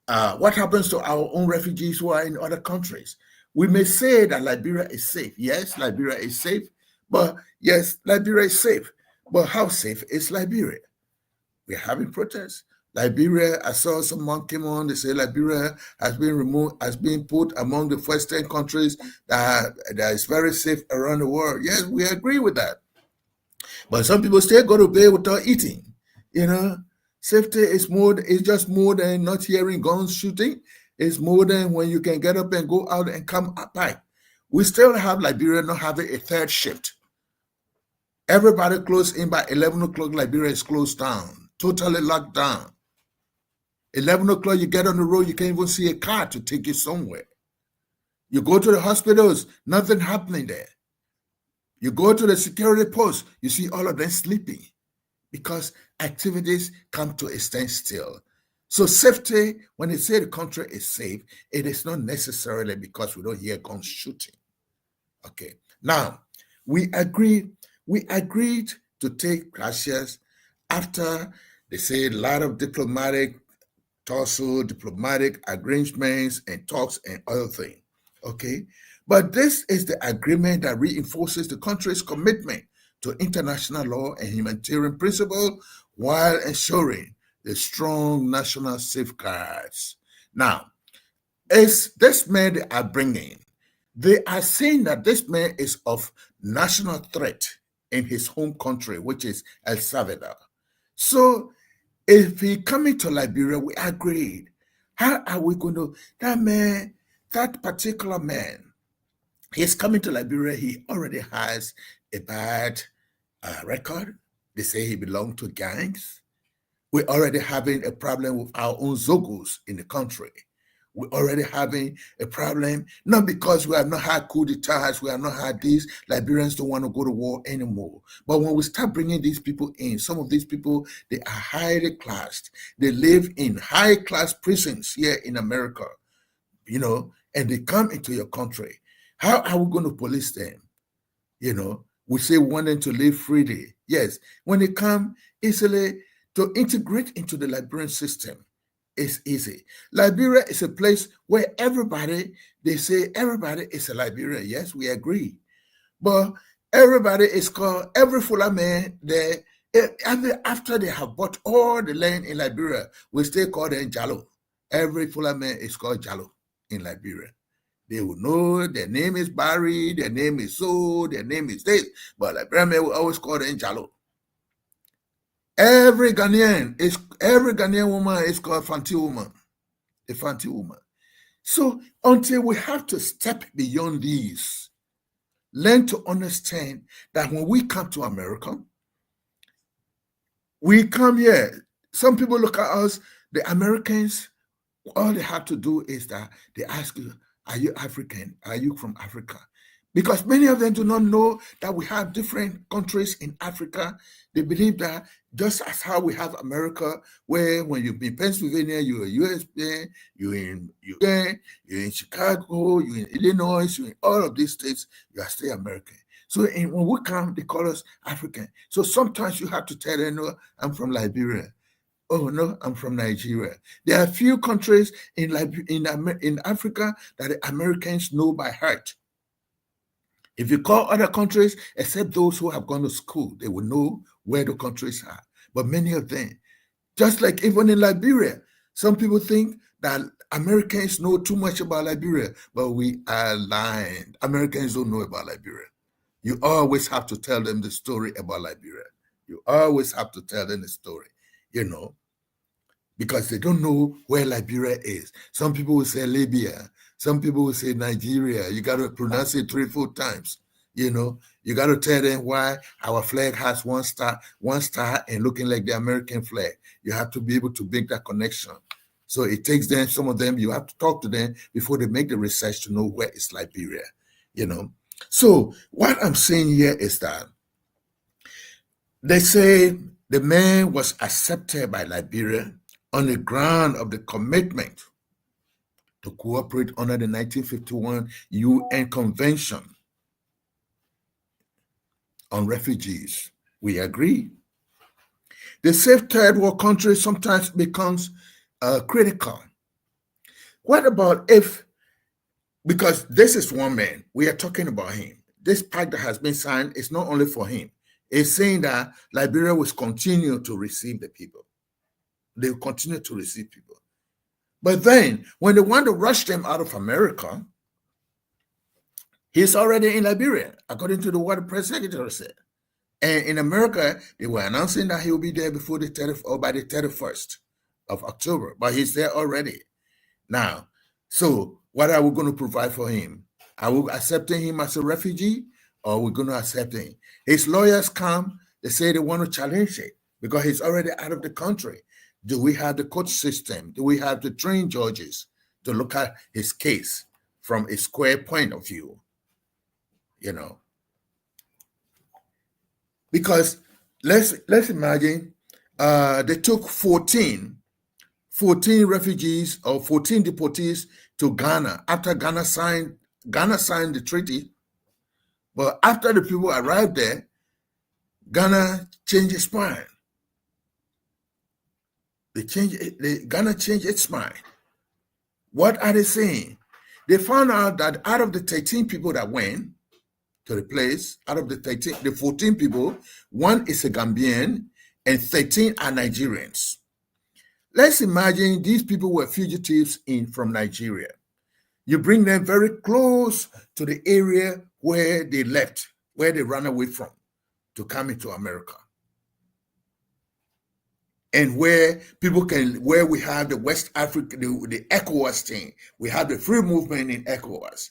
what happens to our own refugees who are in other countries? We may say that Liberia is safe. Yes, Liberia is safe. But yes, Liberia is safe. But how safe is Liberia? We're having protests. Liberia, I saw someone came on, they say Liberia has been removed, has been put among the Western countries that is very safe around the world. Yes, we agree with that. But some people still go to bed without eating. You know, safety is just more than not hearing guns shooting. It's more than when you can get up and go out and come back. We still have Liberia not having a third shift. Everybody closed in by 11 o'clock, Liberia is closed down, totally locked down. 11 o'clock, you get on the road, you can't even see a car to take you somewhere. You go to the hospitals, nothing happening there. You go to the security post, you see all of them sleeping because activities come to a standstill. So safety, when they say the country is safe, it is not necessarily because we don't hear guns shooting. Okay. Now, we agreed to take Gracias after they say a lot of diplomatic arrangements and talks and other things. Okay. But this is the agreement that reinforces the country's commitment to international law and humanitarian principles while ensuring the strong national safeguards. Now, as this man they are bringing, they are saying that this man is of national threat in his home country, which is El Salvador. So if he coming to Liberia, we agreed. How are we going to, that particular man, he's coming to Liberia, he already has a bad record. They say he belonged to gangs. We're already having a problem with our own Zogos in the country. We're already having a problem, not because we have not had coup d'etats, we have not had these. Liberians don't want to go to war anymore. But when we start bringing these people in, some of these people, they are highly classed. They live in high-class prisons here in America, you know, and they come into your country. How are we going to police them? You know, we say we want them to live freely. Yes, when they come easily to integrate into the Liberian system, it's easy. Liberia is a place where everybody, they say everybody is a Liberian. Yes, we agree. But everybody is called, every Fulani man there, after they have bought all the land in Liberia, we still call them Jalo. Every Fulani man is called Jalo in Liberia. They will know their name is Barry, their name is so, their name is this, but Liberian man will always call them Jalo. Every Ghanaian woman is called Fanti woman, a Fanti woman. So until we have to step beyond these, learn to understand that when we come to America, we come here. Some people look at us, the Americans, all they have to do is that they ask you, are you African? Are you from Africa? Because many of them do not know that we have different countries in Africa. They believe that just as how we have America, where when you're in Pennsylvania, you're a US man, you're in UK, you're in Chicago, you're in Illinois, you're in all of these states, you are still American. So when we come, they call us African. So sometimes you have to tell them, no, I'm from Liberia. Oh, no, I'm from Nigeria. There are a few countries in Africa that the Americans know by heart. If you call other countries, except those who have gone to school, they will know where the countries are. But many of them, just like even in Liberia, some people think that Americans know too much about Liberia, but we are lying. Americans don't know about Liberia. You always have to tell them the story about Liberia. You always have to tell them the story, you know, because they don't know where Liberia is. Some people will say Libya. Some people will say Nigeria. You got to pronounce it 3-4 times. You know, you got to tell them why our flag has one star and looking like the American flag. You have to be able to make that connection. So it takes them, some of them, you have to talk to them before they make the research to know where is Liberia, you know. So what I'm saying here is that they say the man was accepted by Liberia on the ground of the commitment to cooperate under the 1951 UN Convention on Refugees. We agree. The safe third world country sometimes becomes critical. What about if, because this is one man, we are talking about him. This pact that has been signed is not only for him. It's saying that Liberia will continue to receive the people. They will continue to receive people. But then, when they want to rush them out of America, he's already in Liberia, according to what the press secretary said. And in America, they were announcing that he will be there before the 30th or by the 31st of October, but he's there already. Now, so what are we going to provide for him? Are we accepting him as a refugee, or are we going to accept him? His lawyers come, they say they want to challenge it because he's already out of the country. Do we have the court system? Do we have the trained judges to look at his case from a square point of view? You know, because let's imagine they took 14 refugees or 14 deportees to Ghana after Ghana signed the treaty. But after the people arrived there, Ghana changed its mind. Ghana changed its mind. What are they saying? They found out that out of the 13 people that went to the place, out of the 14 people, one is a Gambian and 13 are Nigerians. Let's imagine these people were fugitives from Nigeria. You bring them very close to the area where they left, where they ran away from to come into America. And where we have the West Africa, the ECOWAS thing, we have the free movement in ECOWAS,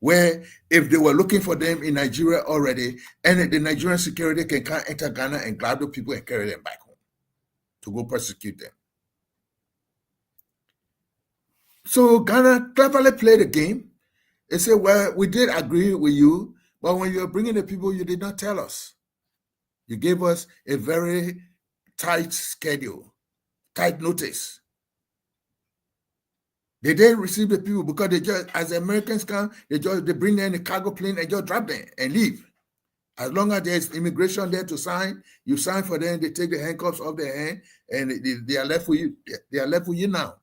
where if they were looking for them in Nigeria already, and the Nigerian security can come enter Ghana and grab the people and carry them back home to go persecute them. So Ghana cleverly played the game. They said, well, we did agree with you, but when you're bringing the people, you did not tell us. You gave us a very tight schedule, tight notice. They didn't receive the people because they just, as the Americans come, they bring them in a cargo plane and just drop them and leave. As long as there's immigration there to sign, you sign for them, they take the handcuffs off their hand, and they are left with you. They are left with you now.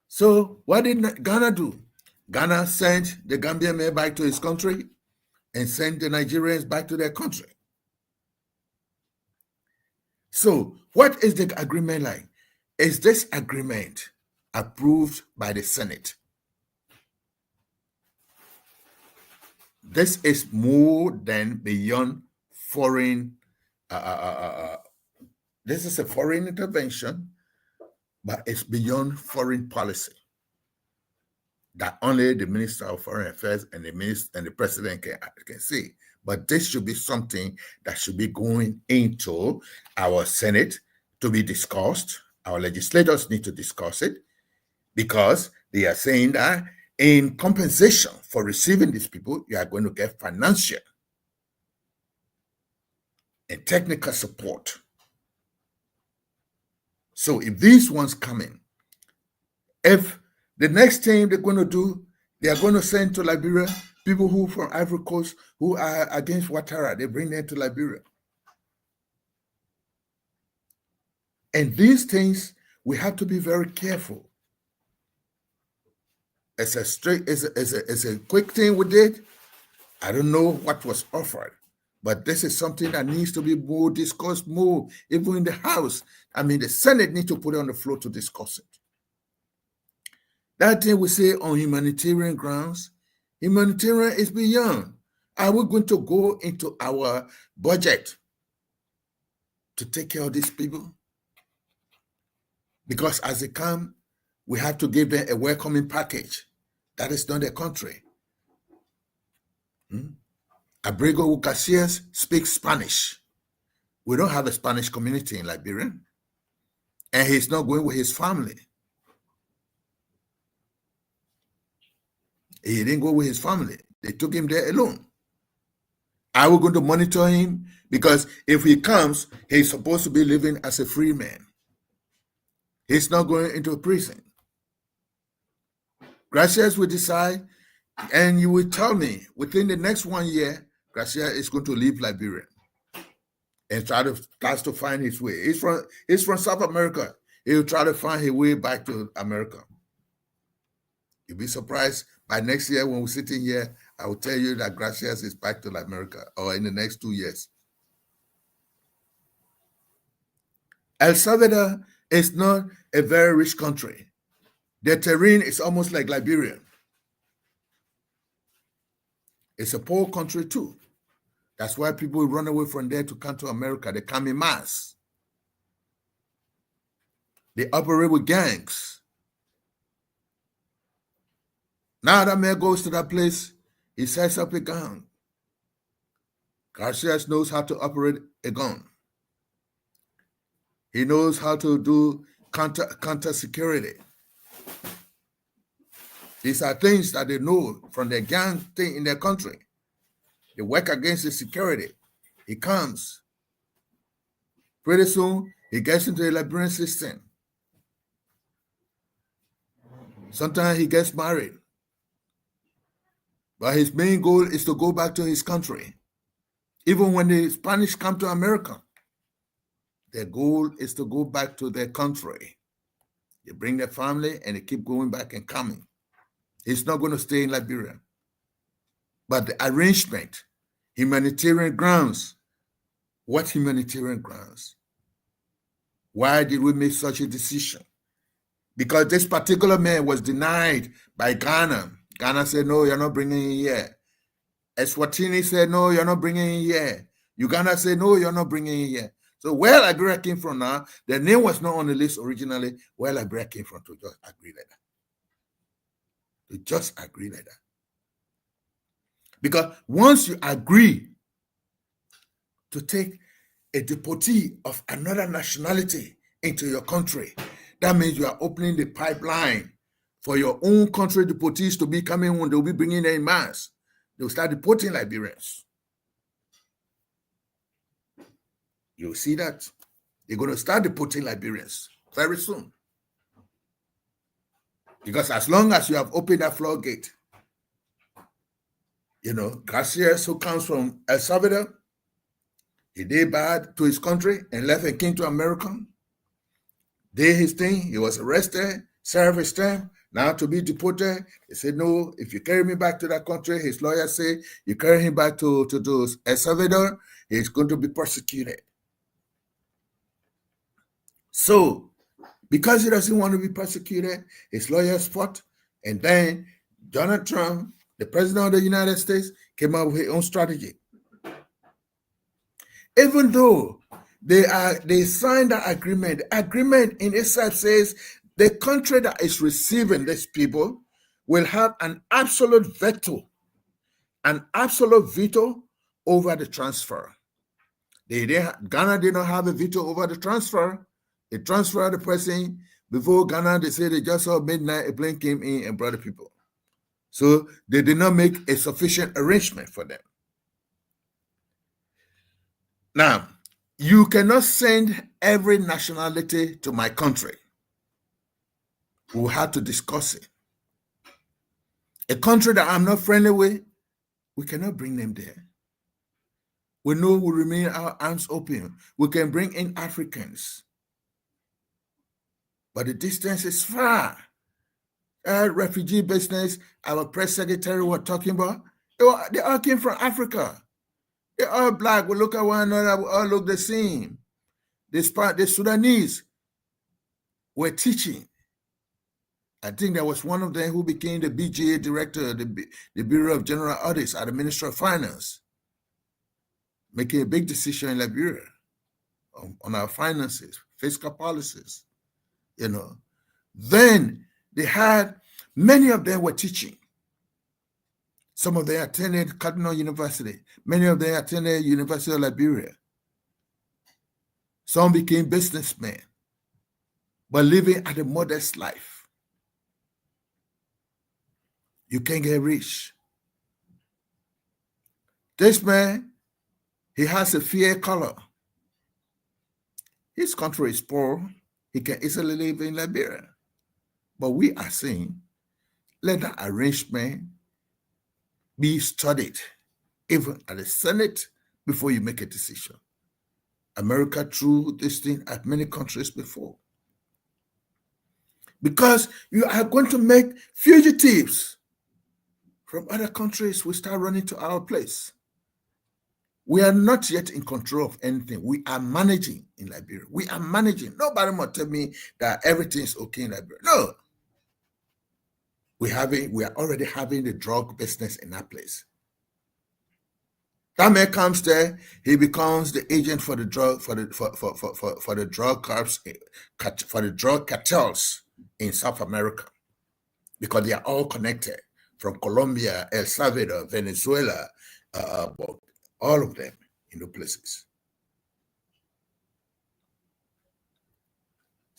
So what did Ghana do? Ghana sent the Gambian man back to his country and sent the Nigerians back to their country. So what is the agreement like? Is this agreement approved by the Senate? This is more than beyond foreign, this is a foreign intervention, but it's beyond foreign policy that only the Minister of Foreign Affairs and the President can see. But this should be something that should be going into our Senate to be discussed. Our legislators need to discuss it because they are saying that in compensation for receiving these people, you are going to get financial and technical support. So if these ones come in, if the next thing they're going to do, they are going to send to Liberia people who from Ivory Coast who are against Ouattara, they bring them to Liberia. And these things, we have to be very careful. It's a quick thing we did. I don't know what was offered, but this is something that needs to be more discussed more, even in the House. I mean, the Senate needs to put it on the floor to discuss it. That thing we say on humanitarian grounds, humanitarian is beyond. Are we going to go into our budget to take care of these people? Because as they come, we have to give them a welcoming package. That is not their country. Abrego Casillas speaks Spanish. We don't have a Spanish community in Liberia. And he's not going with his family. He didn't go with his family. They took him there alone. Are we going to monitor him? Because if he comes, he's supposed to be living as a free man. He's not going into a prison. Gracias will decide, and you will tell me within the next 1 year, Gracias is going to leave Liberia and try to find his way. He's from South America. He'll try to find his way back to America. You'll be surprised by next year when we're sitting here, I will tell you that Gracias is back to America, or in the next 2 years. El Salvador is not a very rich country. Their terrain is almost like Liberia. It's a poor country too. That's why people run away from there to come to America. They come in mass. They operate with gangs. Now that man goes to that place, he sets up a gun. Garcias knows how to operate a gun. He knows how to do counter security. These are things that they know from their gang thing in their country. They work against the security. He comes. Pretty soon, he gets into the Liberian system. Sometimes he gets married. But his main goal is to go back to his country. Even when the Spanish come to America, their goal is to go back to their country. They bring their family and they keep going back and coming. He's not going to stay in Liberia. But the arrangement, humanitarian grounds. What humanitarian grounds? Why did we make such a decision? Because this particular man was denied by Ghana. Ghana said, no, you're not bringing him here. Eswatini said, no, you're not bringing him here. Uganda said, no, you're not bringing him here. So where Liberia came from now, the name was not on the list originally. Where Liberia came from to just agree like that. To just agree like that. Because once you agree to take a deportee of another nationality into your country, That means you are opening the pipeline for your own country deportees to be coming home. They'll be bringing them in mass. They'll start deporting Liberians. You'll see that. They're going to start deporting Liberians very soon. Because as long as you have opened that floodgate, Garcia, who comes from El Salvador, he did bad to his country and left and came to America. Did his thing. He was arrested, served his term, now to be deported. They said, no, if you carry me back to that country, his lawyer say, you carry him back to El Salvador, he's going to be persecuted. So, because he doesn't want to be persecuted, his lawyers fought, and then Donald Trump, the president of the United States, came up with his own strategy. Even though they signed the agreement in itself says the country that is receiving these people will have an absolute veto over the transfer. Ghana did not have a veto over the transfer. They transferred the person. Before Ghana, they said they just saw midnight, a plane came in and brought the people. So they did not make a sufficient arrangement for them. Now, you cannot send every nationality to my country. We will have to discuss it. A country that I'm not friendly with, we cannot bring them there. We know we remain our arms open. We can bring in Africans. But the distance is far. Refugee business, our press secretary was talking about, they all came from Africa. They're all black. We look at one another, we all look the same. The Sudanese were teaching. I think there was one of them who became the BGA director, the Bureau of General Audits at the Ministry of Finance, making a big decision in Liberia on our finances, fiscal policies. Then they had, many of them were teaching. Some of them attended Cardinal University. Many of them attended University of Liberia. Some became businessmen, but living at a modest life. You can't get rich. This man, he has a fair color. His country is poor. He can easily live in Liberia. But we are saying, let that arrangement be studied, even at the Senate, before you make a decision. America threw this thing at many countries before. Because you are going to make fugitives from other countries will start running to our place. We are not yet in control of anything. We are managing in Liberia. We are managing. Nobody must tell me that everything is okay in Liberia. No. We are already having the drug business in that place. That man comes there, he becomes the agent for the drug for the drug cartels in South America, because they are all connected from Colombia, El Salvador, Venezuela, all of them in the places.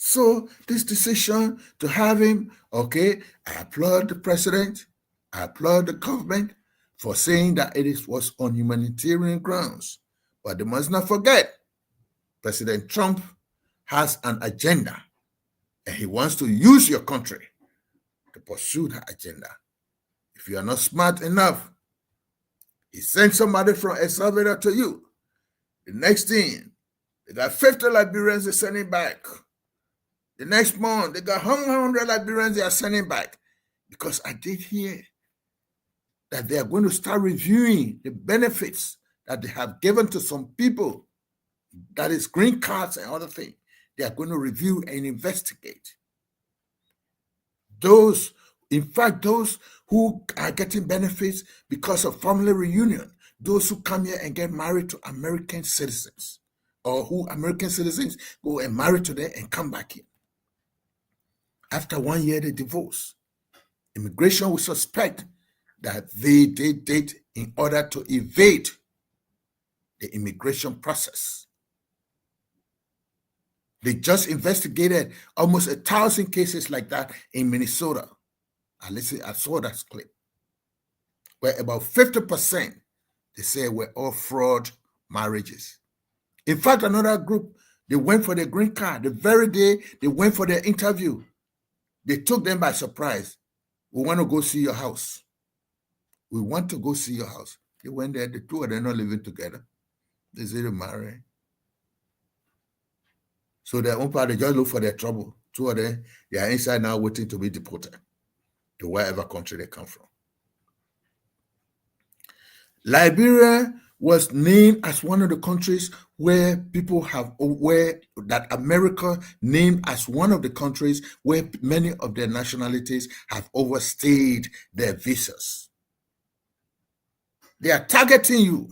So this decision to have him, okay, I applaud the president, I applaud the government for saying that was on humanitarian grounds. But they must not forget, President Trump has an agenda, and he wants to use your country to pursue that agenda. If you are not smart enough, he sent somebody from El Salvador to you. The next thing, they got 50 Liberians they're sending back. The next month, they got 100 Liberians they are sending back. Because I did hear that they are going to start reviewing the benefits that they have given to some people, that is green cards and other things. They are going to review and investigate. Those who are getting benefits because of family reunion, those who come here and get married to American citizens, or who American citizens go and marry to them and come back here. After 1 year, they divorce. Immigration will suspect that they did it in order to evade the immigration process. They just investigated almost 1,000 cases like that in Minnesota. I saw that clip, where about 50% they say were all fraud marriages. In fact, another group, they went for their green card. The very day they went for their interview, they took them by surprise. We want to go see your house. We want to go see your house. They went there, the two of them not living together. They say they're married. So their own part, they just look for their trouble. Two of them, they are inside now waiting to be deported to wherever country they come from. Liberia was named as one of the countries where that America named as one of the countries where many of their nationalities have overstayed their visas. They are targeting you.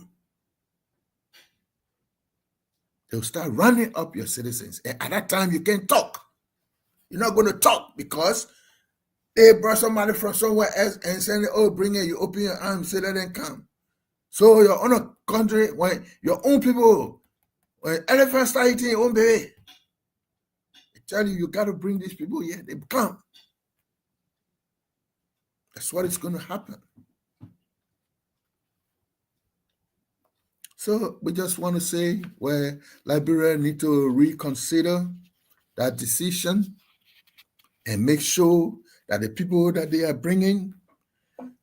They'll start running up your citizens. And at that time, you can't talk. You're not going to talk because they brought somebody from somewhere else and said, oh, bring it. You open your arms, say, let them come. So your own country, when your own people, when elephants start eating your own baby, I tell you, you got to bring these people here. They come. That's what is going to happen. So we just want to say where Liberia need to reconsider that decision and make sure that the people that they are bringing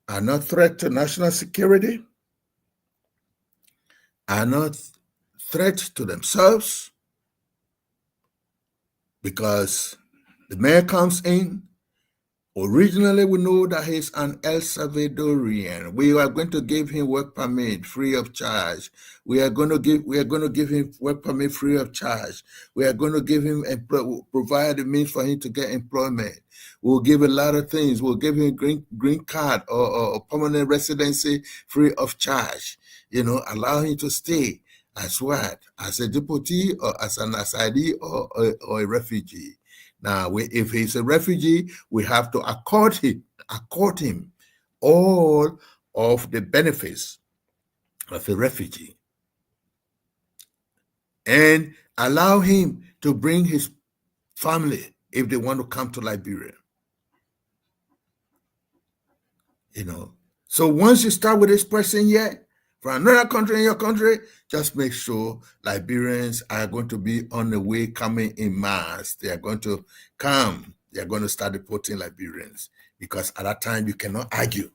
are not threat to national security, are not threat to themselves, because the man comes in. Originally, we know that he's an El Salvadorian. We are going to give him work permit free of charge. We are going to give him work permit free of charge. We are going to give him provide the means for him to get employment. We'll give a lot of things. We'll give him green card or permanent residency free of charge. Allow him to stay as what? As a devotee or as an asylee or a refugee. Now, if he's a refugee, we have to accord him all of the benefits of a refugee and allow him to bring his family if they want to come to Liberia. So once you start with this person here, from another country in your country, just make sure Liberians are going to be on the way coming in mass. They are going to come. They are going to start deporting Liberians because at that time you cannot argue.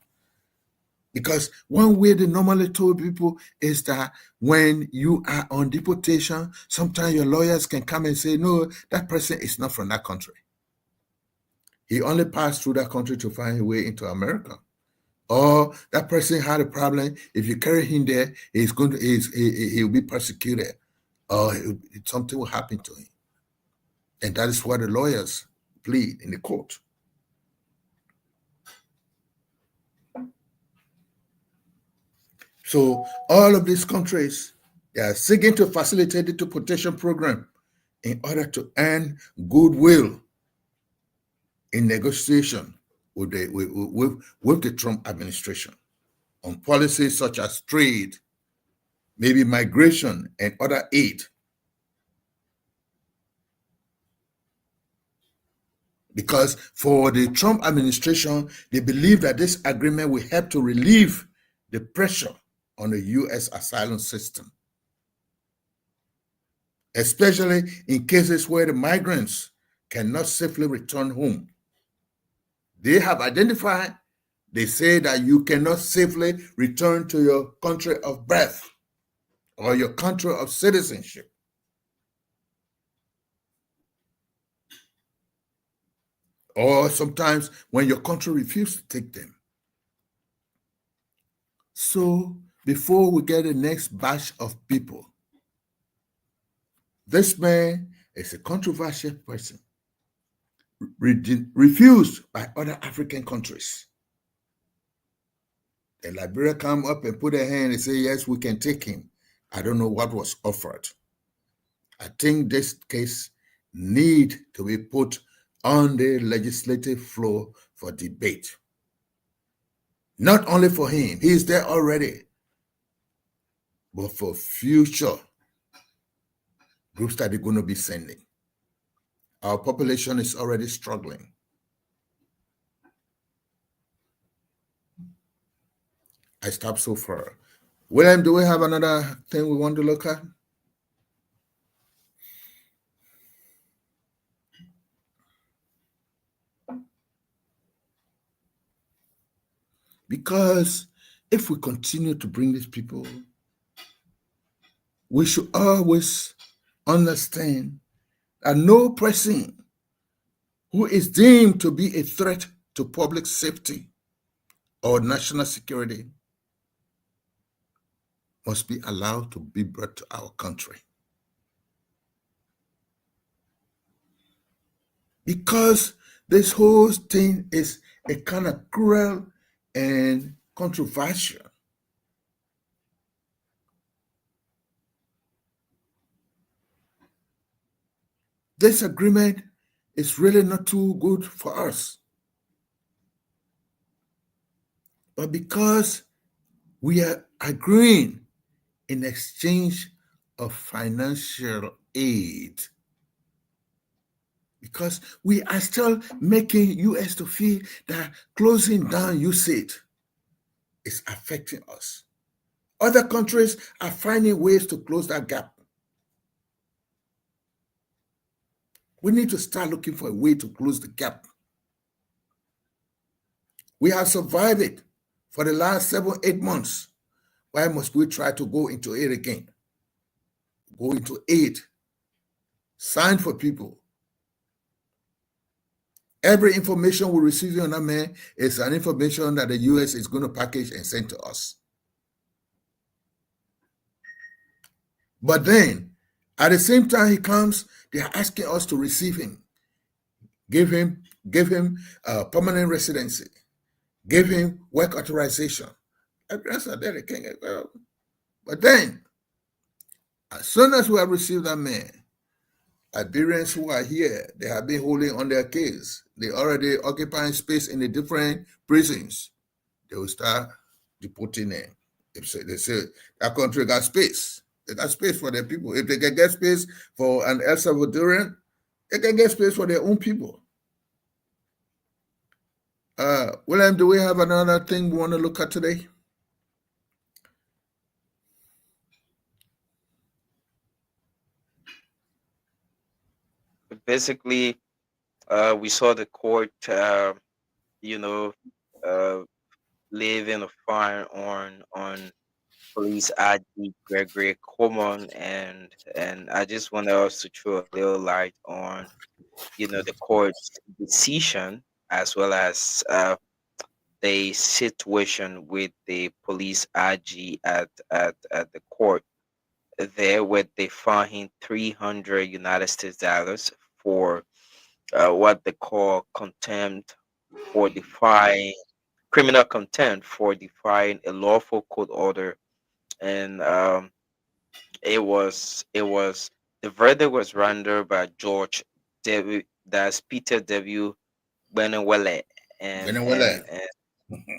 Because one way they normally told people is that when you are on deportation, sometimes your lawyers can come and say, no, that person is not from that country. He only passed through that country to find a way into America. Or that person had a problem. If you carry him there, he'll be persecuted, or something will happen to him. And that is what the lawyers plead in the court. So all of these countries, they are seeking to facilitate the deportation program in order to earn goodwill in negotiation with the Trump administration on policies such as trade, maybe migration, and other aid. Because for the Trump administration, they believe that this agreement will help to relieve the pressure on the U.S. asylum system, especially in cases where the migrants cannot safely return home. They have identified, they say that you cannot safely return to your country of birth or your country of citizenship. Or sometimes when your country refuses to take them. So before we get the next batch of people, this man is a controversial person, refused by other African countries. And Liberia come up and put their hand and say, yes, we can take him. I don't know what was offered. I think this case need to be put on the legislative floor for debate. Not only for him, he is there already, but for future groups that they're going to be sending. Our population is already struggling. I stopped so far. William, do we have another thing we want to look at? Because if we continue to bring these people, we should always understand that no person who is deemed to be a threat to public safety or national security must be allowed to be brought to our country. Because this whole thing is a kind of cruel and controversial. This agreement is really not too good for us. But because we are agreeing in exchange of financial aid, because we are still making US to feel that closing down USAID is affecting us. Other countries are finding ways to close that gap. We need to start looking for a way to close the gap. We have survived it for the last 7-8 months. Why must we try to go into it again? Go into aid, sign for people. Every information we receive on that man is an information that the US is going to package and send to us. But then, at the same time he comes, they are asking us to receive him, give him permanent residency, give him work authorization. But then, as soon as we have received that man, Liberians who are here, they have been holding on their case. They already occupying space in the different prisons. They will start deporting them. They say that country got space. They got space for their people. If they can get space for an El Salvadorian, they can get space for their own people. William, do we have another thing we want to look at today? Basically, we saw the court, leaving a fine on police IG Gregory Coleman, and I just want us to throw a little light on, the court's decision, as well as the situation with the police IG at the court there, where they fined $300 United States dollars for what they call contempt for defying criminal contempt for defying a lawful court order, and it was the verdict was rendered by George W. That's Peter W. Benewele, and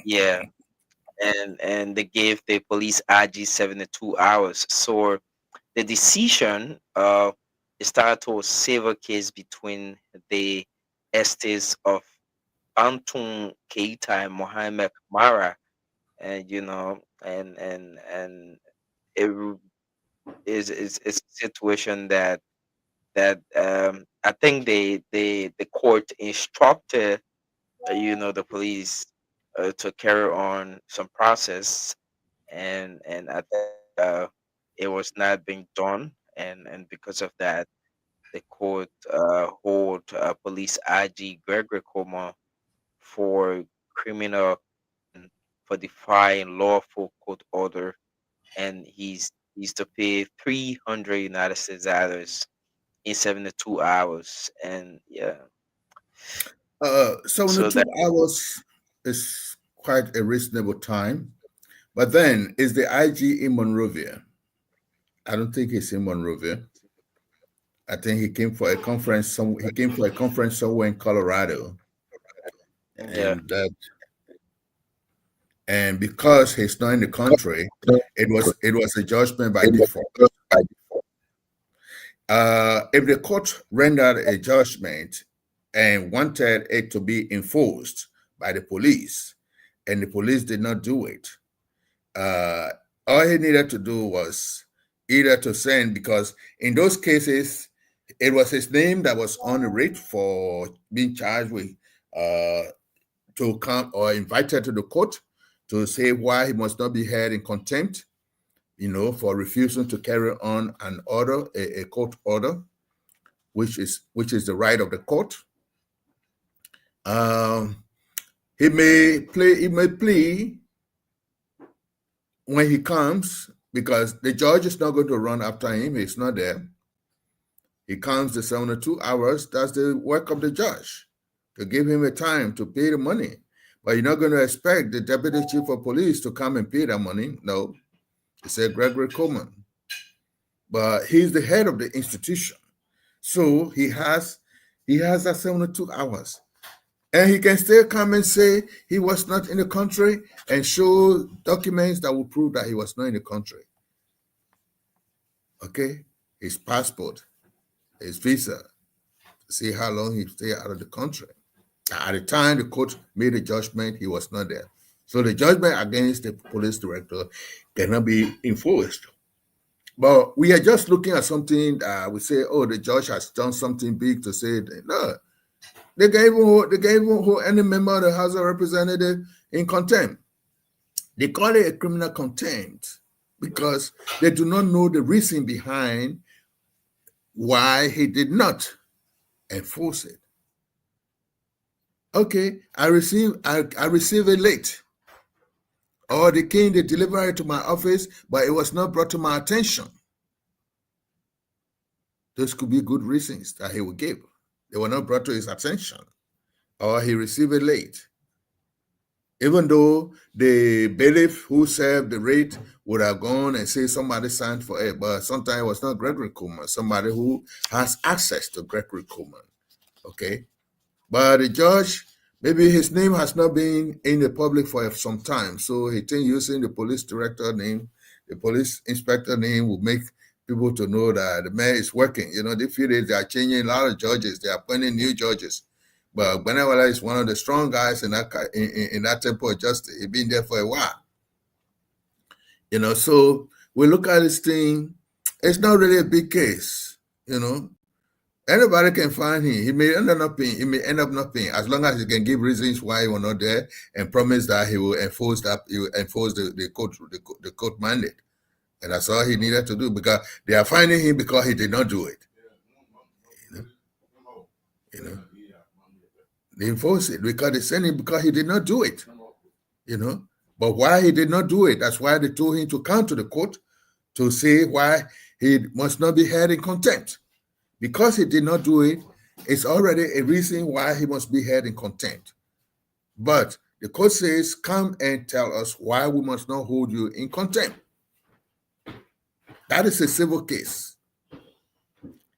yeah, and they gave the police IG 72 hours. So the decision started to a civil case between the estates of Anton Keita and Mohamed Mara, and it is a situation that I think the court instructed the police to carry on some process, and I think it was not being done, and because of that, the court hold police IG Gregory Coleman for criminal for defying lawful court order, and he's to pay $300 United States dollars in 72 hours, and yeah. 72 hours is quite a reasonable time, but then is the IG in Monrovia? I don't think he's in Monrovia. I think he came for a conference. He came for a conference somewhere in Colorado, and because he's not in the country, it was a judgment by default. if the court rendered a judgment and wanted it to be enforced by the police, and the police did not do it, all he needed to do was either to send, because in those cases, it was his name that was on the writ for being charged with to come or invited to the court to say why he must not be held in contempt, for refusing to carry on an order, a court order, which is the right of the court. He may plea when he comes, because the judge is not going to run after him. He's not there. He comes the 72 hours. That's the work of the judge, to give him a time to pay the money. But you're not going to expect the deputy chief of police to come and pay that money. No, it's a Gregory Coleman. But he's the head of the institution. So he has that 72 hours. And he can still come and say he was not in the country and show documents that will prove that he was not in the country. Okay? His passport, his visa, to see how long he stayed out of the country. At the time the court made a judgment, he was not there. So the judgment against the police director cannot be enforced. But we are just looking at something that we say, oh, the judge has done something big to say that. No. They can even hold any member of the House of Representatives in contempt. They call it a criminal contempt because they do not know the reason behind why he did not enforce it. Okay, I receive it late. Or the king, they deliver it to my office, but it was not brought to my attention. Those could be good reasons that he would give. They were not brought to his attention, or he received it late. Even though the bailiff who served the rate would have gone and say somebody signed for it, but sometimes it was not Gregory Coleman, somebody who has access to Gregory Coleman. Okay? But the judge, maybe his name has not been in the public for some time, so he think using the police director name, the police inspector name will make people to know that the man is working. They feel that they are changing a lot of judges. They are appointing new judges. But Gbenewala is one of the strong guys in that temple of justice. He's been there for a while. So we look at this thing. It's not really a big case. Anybody can find him. He may end up not paying. He may end up not paying, as long as he can give reasons why he was not there and promise that he will enforce that. He will enforce the court mandate. And that's all he needed to do, because they are finding him because he did not do it. They enforce it because they sent him because he did not do it. But why he did not do it, that's why they told him to come to the court to say why he must not be held in contempt. Because he did not do it, it's already a reason why he must be held in contempt. But the court says, come and tell us why we must not hold you in contempt. That is a civil case.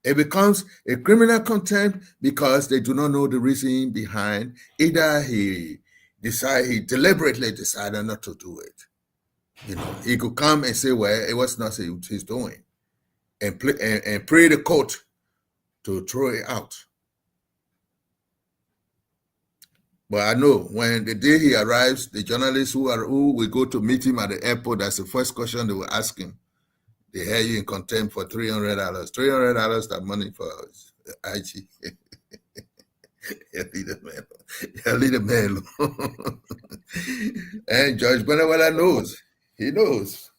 It becomes a criminal contempt because they do not know the reason behind. Either he deliberately decided not to do it. He could come and say, well, it was not his doing, and pray the court to throw it out. But I know when the day he arrives, the journalists who will go to meet him at the airport, that's the first question they will ask him. They held you in contempt for $300. $300, that money for IG. Leave the man alone. And Judge Gbenewala knows. He knows.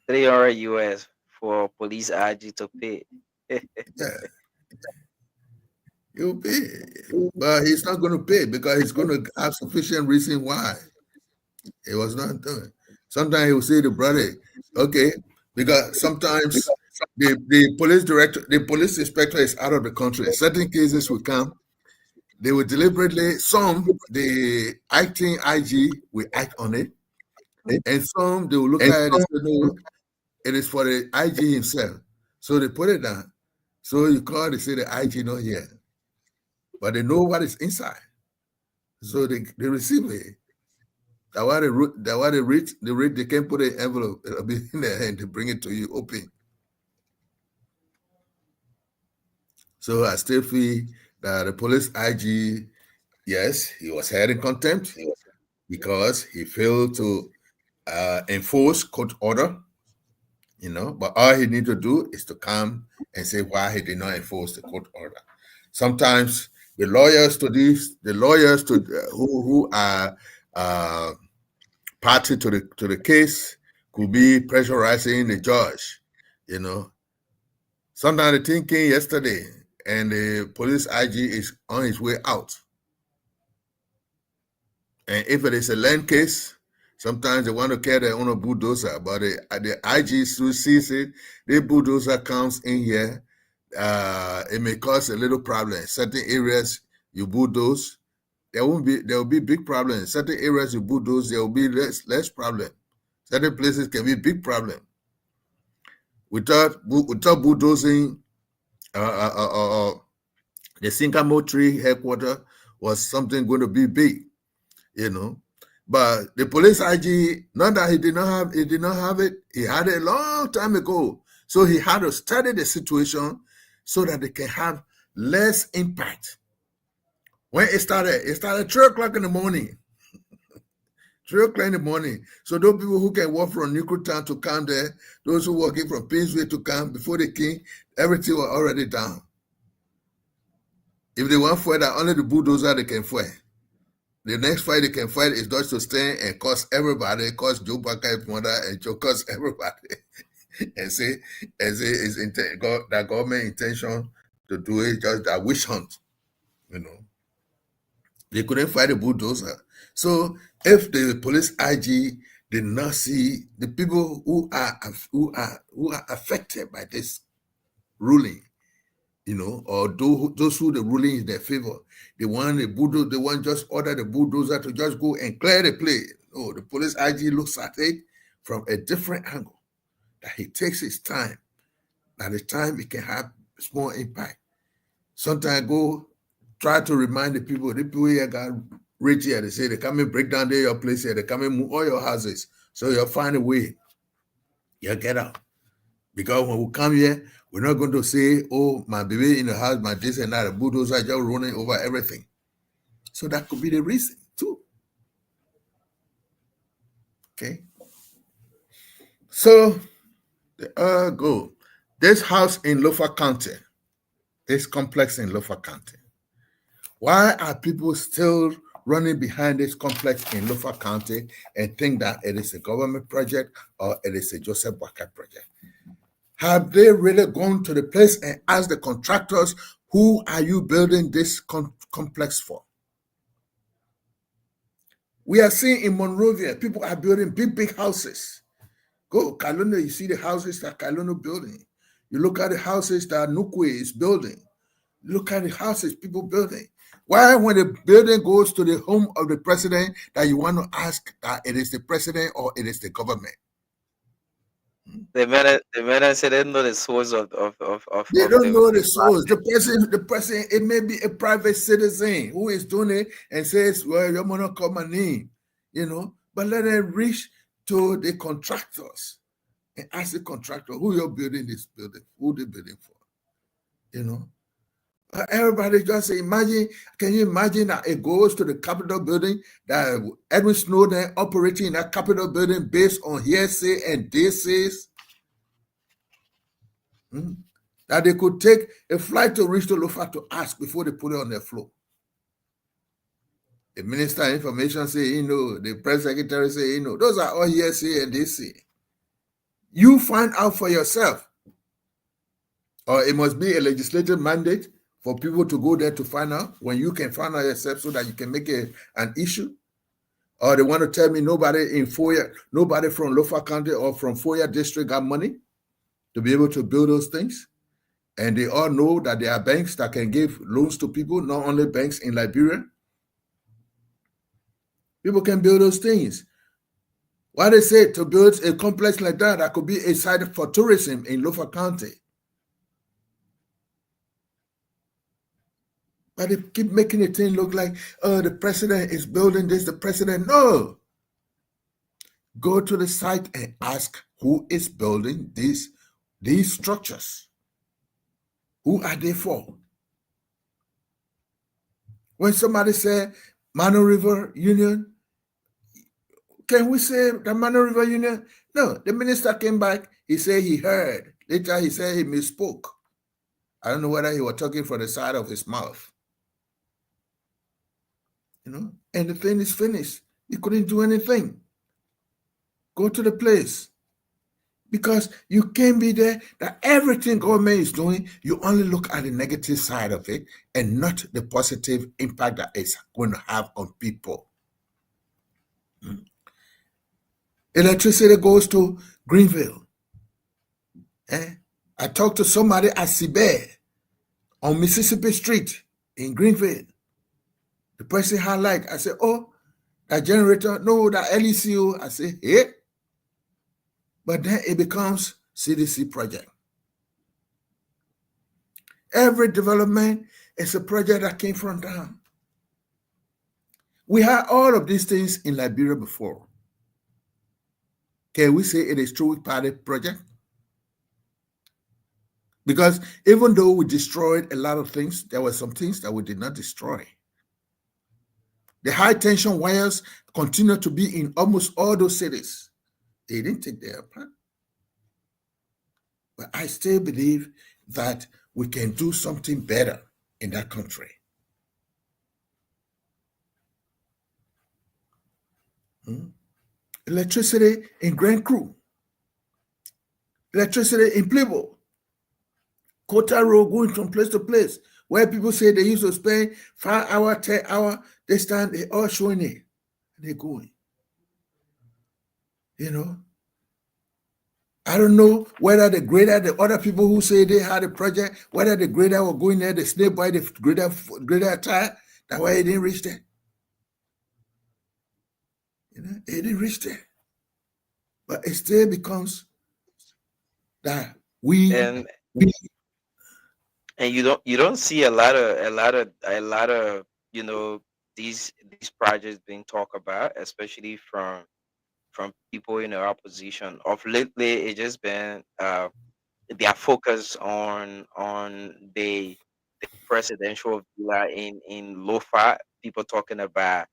$300 US for police IG to pay. Yeah. He'll pay. But he's not going to pay because he's going to have sufficient reason why he was not doing. Sometimes he will say to brother, okay, because sometimes the police director, the police inspector is out of the country. Certain cases will come, they will deliberately, the acting IG will act on it, and some they will look at it and say, no, it is for the IG himself. So they put it down. So you call, they say the IG not here. But they know what is inside. So they receive it. That's why they can put an envelope in there and they bring it to you open. So I still feel that the police IG, yes, he was held in contempt because he failed to enforce court order, but all he need to do is to come and say why he did not enforce the court order. Sometimes the lawyers who are party to the case could be pressurizing the judge, Sometimes the thing came yesterday and the police IG is on his way out. And if it is a land case, sometimes they want to carry their own bulldozer, but the IG still sees it. The bulldozer comes in here. It may cause a little problem. Certain areas you bulldoze, there will be big problems. Certain areas you bulldoze, there will be less problem. Certain places can be big problem. Without bulldozing, the Sycamore Tree headquarters was something going to be big, But the police IG, not that he did not have it. He had it a long time ago. So he had to study the situation so that they can have less impact. When it started 3 o'clock in the morning. 3 o'clock in the morning. So those people who can walk from Newtown to come there, those who walking from Pinsway to come before the king, everything was already down. If they want fight, only the bulldozer they can fight. The next fight they can fight is just to stand and curse everybody, curse Joe Baka's mother and curse everybody, and say that government intention to do it just a witch hunt, They couldn't fight the bulldozer. So if the police IG did not see the people who are affected by this ruling, or those who the ruling is in their favor, they want just order the bulldozer to just go and clear the place. No, the police IG looks at it from a different angle, that he takes his time. By the time it can have small impact. Sometimes go try to remind the people here got rich here. They say they come and break down your place here. They come and move all your houses. So you'll find a way. You'll get out. Because when we come here, we're not going to say, oh, my baby in the house, my this and that, the bulldozer are just running over everything. So that could be the reason too. Okay. So go. This house in Lofa County, this complex in Lofa County. Why are people still running behind this complex in Lofa County and think that it is a government project or it is a Joseph Boakai project? Have they really gone to the place and asked the contractors, who are you building this complex for? We are seeing in Monrovia, people are building big houses. Go, Kaluno, you see the houses that Kaluno building. You look at the houses that Nukwe is building. Look at the houses people building. Why, when the building goes to the home of the president, that you want to ask that it is the president or it is the government? The man said they know the source of they don't know the source. The person, it may be a private citizen who is doing it and says, well, you're gonna call my name, but let them reach to the contractors and ask the contractor who you're building this building, who they're building for, Everybody just say, can you imagine that it goes to the Capitol building, that Edwin Snowden operating in that Capitol building based on hearsay and this is that they could take a flight to reach to Lofa to ask before they put it on their floor. The Minister of Information say, the Press Secretary say, those are all hearsay and they say. You find out for yourself. Or it must be a legislative mandate for people to go there to find out, when you can find out yourself so that you can make an issue. Or they want to tell me nobody from Lofa County or from Foya District got money to be able to build those things. And they all know that there are banks that can give loans to people, not only banks in Liberia. People can build those things. Why they say to build a complex like that could be a site for tourism in Lofa County. But they keep making the thing look like, the president is building this, the president. No. Go to the site and ask who is building these structures. Who are they for? When somebody said Mano River Union, can we say the Mano River Union? No, the minister came back. He said he heard. Later, he said he misspoke. I don't know whether he was talking from the side of his mouth. You know, and the thing is finished. He couldn't do anything. Go to the place. Because you can't be there, that everything government is doing, you only look at the negative side of it and not the positive impact that it's going to have on people. Electricity goes to Greenville. I talked to somebody at Sibe on Mississippi Street in Greenville. The person highlight, I said, oh, that generator, no, that LECO. I said, hey. But then it becomes CDC project. Every development is a project that came from down. We had all of these things in Liberia before. Can we say it is true pilot project? Because even though we destroyed a lot of things, there were some things that we did not destroy. The high tension wires continue to be in almost all those cities. They didn't take their part. But I still believe that we can do something better in that country. Electricity in Grand Cru. Electricity in Plebo. Kota Road going from place to place, where people say they used to spend 5 hours, 10 hours, this time they all showing it. They're going. You know, I don't know whether the grader, the other people who say they had a project, whether the grader were going there, the snake by the grader tire, that's why it didn't reach there. You know, it didn't reach there. But it still becomes that and you don't see a lot of you know these projects being talked about, especially from people in the opposition. Of lately, it's just been their focus on the presidential villa in Lofa. People talking about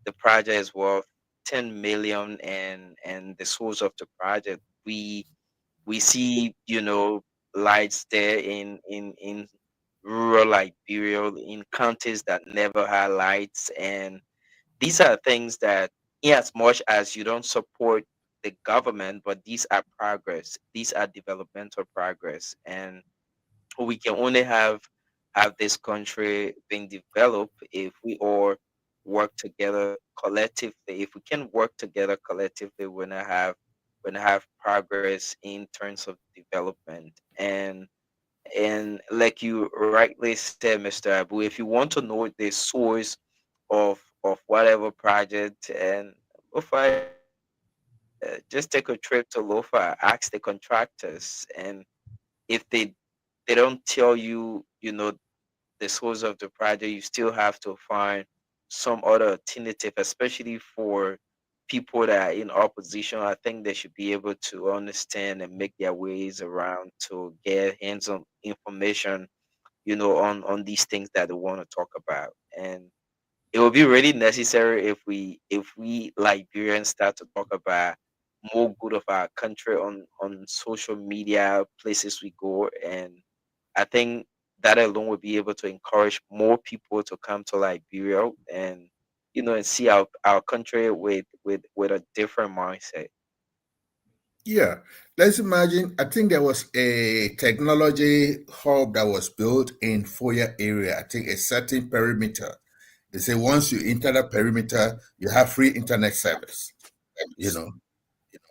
the project is worth 10 million and the source of the project. We see, you know, lights there in rural Liberia, in counties that never had lights, and these are things that, in as much as you don't support the government, but these are progress. These are developmental progress, and we can only have this country being developed if we all work together collectively. If we can work together collectively, we're gonna have progress in terms of development. And like you rightly said, Mr. Abu, if you want to know the source of whatever project, and Lofa, just take a trip to Lofa, ask the contractors, and if they don't tell you, you know, the source of the project, you still have to find some other alternative, especially for people that are in opposition. I think they should be able to understand and make their ways around to get hands-on information, you know, on these things that they want to talk about. And it will be really necessary if we Liberians start to talk about more good of our country on social media, places we go. And I think that alone will be able to encourage more people to come to Liberia and, you know, and see our country with a different mindset. Yeah, let's imagine, I think there was a technology hub that was built in Foya area. I think a certain perimeter. They say once you enter the perimeter, you have free internet service. You know,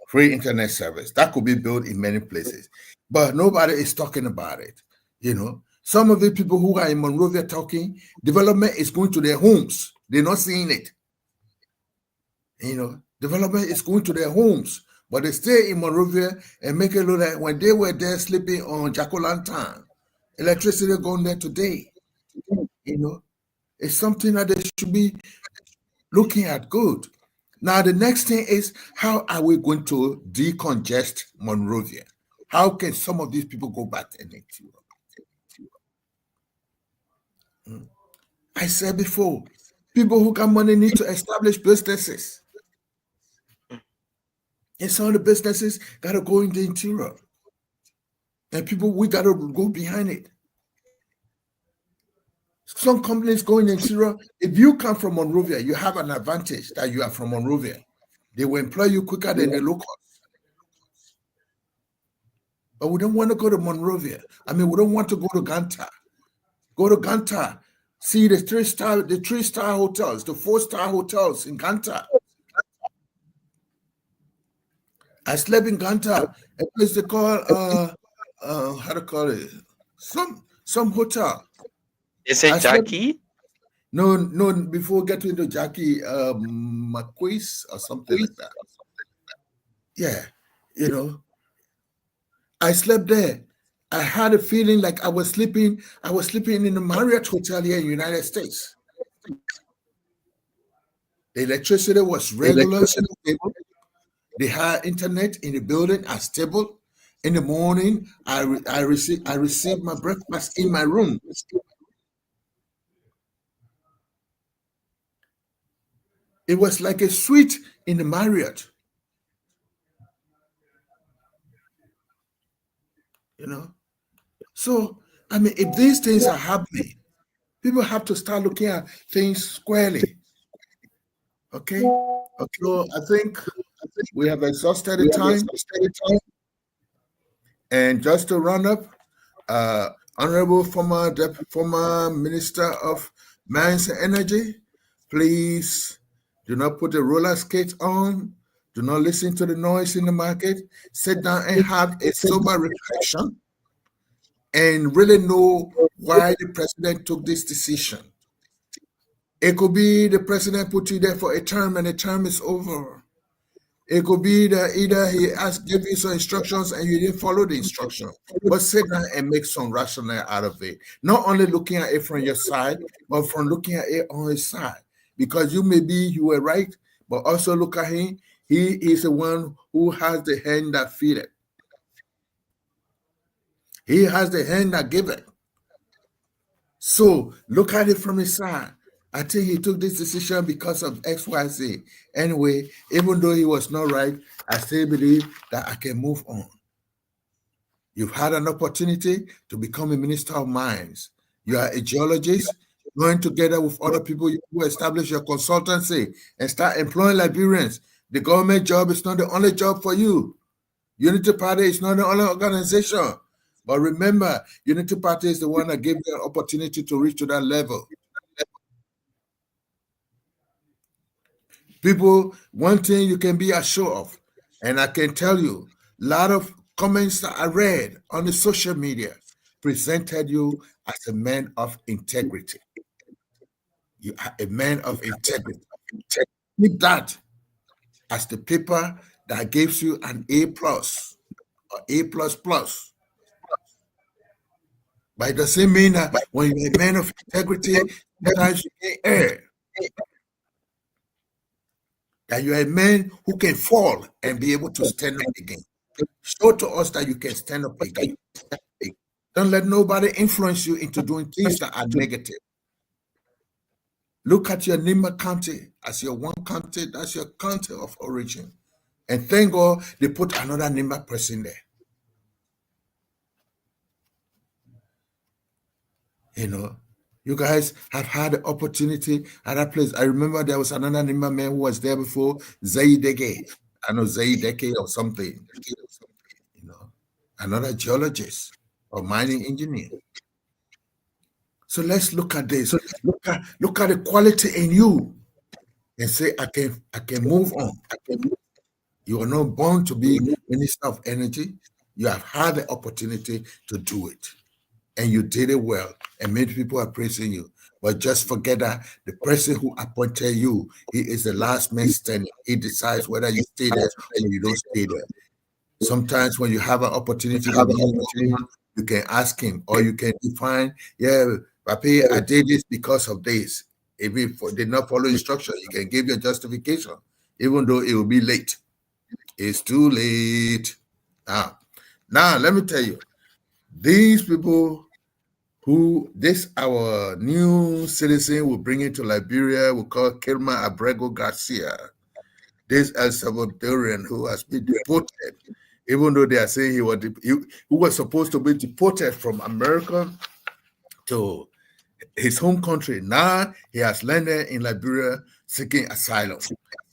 free internet service. That could be built in many places. But nobody is talking about it. You know, some of the people who are in Monrovia talking, development is going to their homes. They're not seeing it. You know, development is going to their homes. But they stay in Monrovia and make it look like when they were there sleeping on Jack-o'-lantern, electricity going there today. You know, it's something that they should be looking at good. Now, the next thing is, how are we going to decongest Monrovia? How can some of these people go back and I said before, people who got money need to establish businesses. And some of the businesses got to go in the interior. And people, we got to go behind it. Some companies go in the interior. If you come from Monrovia, you have an advantage that you are from Monrovia. They will employ you quicker than the locals. But we don't want to go to Monrovia. I mean, we don't want to go to Ganta. Go to Ganta. See the 3-star hotels, the 4-star hotels in Ganta. I slept in Ganta, a place they call how to call it? Some hotel. Is it Jackie? No, before getting into Jackie, Marquis or something like that. Yeah, you know. I slept there. I had a feeling like I was sleeping in the Marriott Hotel here in the United States. The electricity was regular, stable. They had internet in the building as stable. In the morning, I received my breakfast in my room. It was like a suite in the Marriott. You know? So, I mean, if these things are happening, people have to start looking at things squarely. Okay? So I think we have exhausted the time. And just to run up, Honorable former Minister of Mines and Energy, please do not put the roller skates on. Do not listen to the noise in the market. Sit down and have a sober reflection and really know why the president took this decision. It could be the president put you there for a term and the term is over. It could be that either he gave you some instructions and you didn't follow the instruction. But sit down and make some rationale out of it. Not only looking at it from your side, but from looking at it on his side. Because you were right, but also look at him. He is the one who has the hand that feedeth. He has the hand that giveth. So look at it from his side. I think he took this decision because of XYZ. Anyway, even though he was not right, I still believe that I can move on. You've had an opportunity to become a minister of mines. You are a geologist, going together with other people who establish your consultancy and start employing Liberians. The government job is not the only job for you. Unity Party is not the only organization. But remember, Unity Party is the one that gave you an opportunity to reach to that level. People, one thing you can be assured of, and I can tell you, a lot of comments that I read on the social media presented you as a man of integrity. You are a man of integrity. Keep that as the paper that gives you an A+ or A++. But it doesn't mean that when you're a man of integrity, sometimes you can't err. That you are a man who can fall and be able to stand up again. Show to us that you can stand up again. Don't let nobody influence you into doing things that are negative. Look at your Nima County as your one county, that's your county of origin. And thank God they put another Nima person there. You know, you guys have had the opportunity at that place. I remember there was another Nima man who was there before, Zaidege. I know Zaidege or something. You know, another geologist or mining engineer. So let's look at this. Look at the quality in you and say, I can move on. You are not born to be Minister of Energy. You have had the opportunity to do it. And you did it well, and many people are praising you. But just forget that the person who appointed you, he is the last man standing. He decides whether you stay there or you don't stay there. Sometimes when you have an opportunity to move on, you can ask him, or you can define, Papi, I did this because of this. If he did not follow instruction, you can give your justification, even though it will be late. It's too late. Now, let me tell you, these people our new citizen will bring it to Liberia, we call Kilma Abrego Garcia. This El Salvadorian who has been deported, even though they are saying who was supposed to be deported from America to his home country. Now he has landed in Liberia seeking asylum.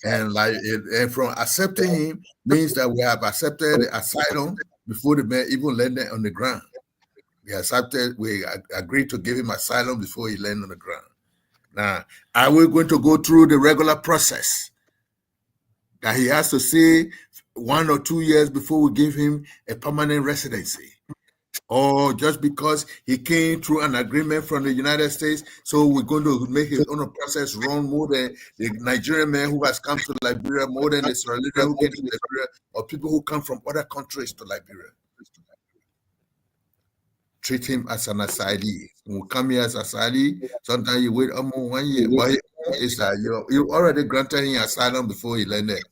And from accepting him means that we have accepted the asylum before the man even landed on the ground. We agreed to give him asylum before he landed on the ground. Now, are we going to go through the regular process that he has to see 1 or 2 years before we give him a permanent residency? Or just because he came through an agreement from the United States, so we're going to make his own process run more than the Nigerian man who has come to Liberia, more than the Sierra Leone who came to Liberia, or people who come from other countries to Liberia? Treat him as an asylee. When we come here as asylee, sometimes you wait almost 1 year. But it's like you already granted him asylum before he landed.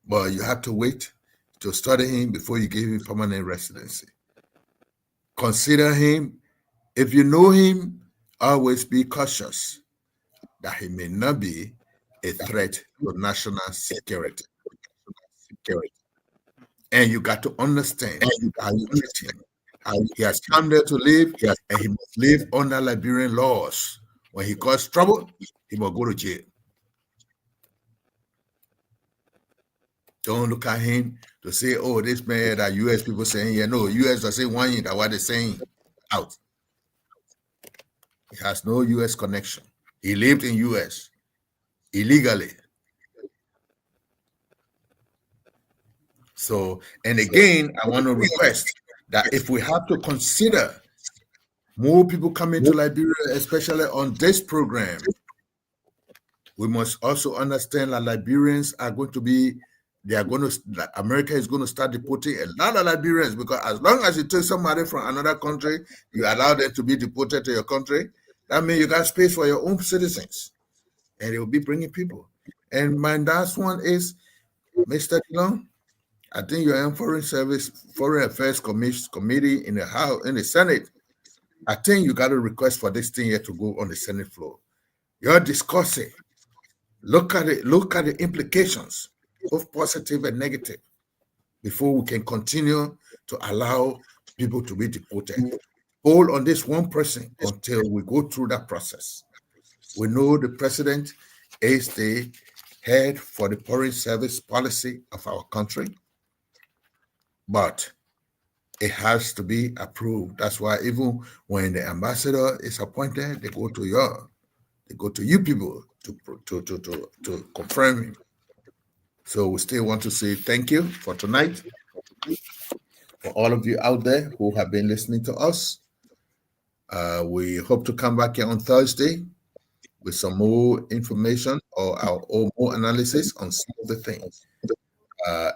But you have to wait to study him before you give him permanent residency. Consider him. If you know him, always be cautious that he may not be a threat to national security. And you got to understand how you treat him. He has come there to live, and he must live under Liberian laws. When he causes trouble, he must go to jail. Don't look at him to say, oh, this man that U.S. people saying, yeah, no, U.S. are saying one thing that what they're saying out. He has no U.S. connection. He lived in U.S. illegally. So, and again, I want to request that if we have to consider more people coming to Liberia, especially on this program, we must also understand that Liberians are going to be, America is going to start deporting a lot of Liberians, because as long as you take somebody from another country, you allow them to be deported to your country, that means you got space for your own citizens, and they will be bringing people. And my last one is, Mr. Dillon, I think you're in Foreign Affairs Committee in the House, in the Senate. I think you got a request for this thing here to go on the Senate floor. You're discussing. Look at it. Look at the implications, both positive and negative, before we can continue to allow people to be deported. Hold on this one person until we go through that process. We know the president is the head for the foreign service policy of our country, but it has to be approved. That's why even when the ambassador is appointed, they go to you people to confirm him. So we still want to say thank you for tonight, for all of you out there who have been listening to us. We hope to come back here on Thursday with some more information or more analysis on some of the things.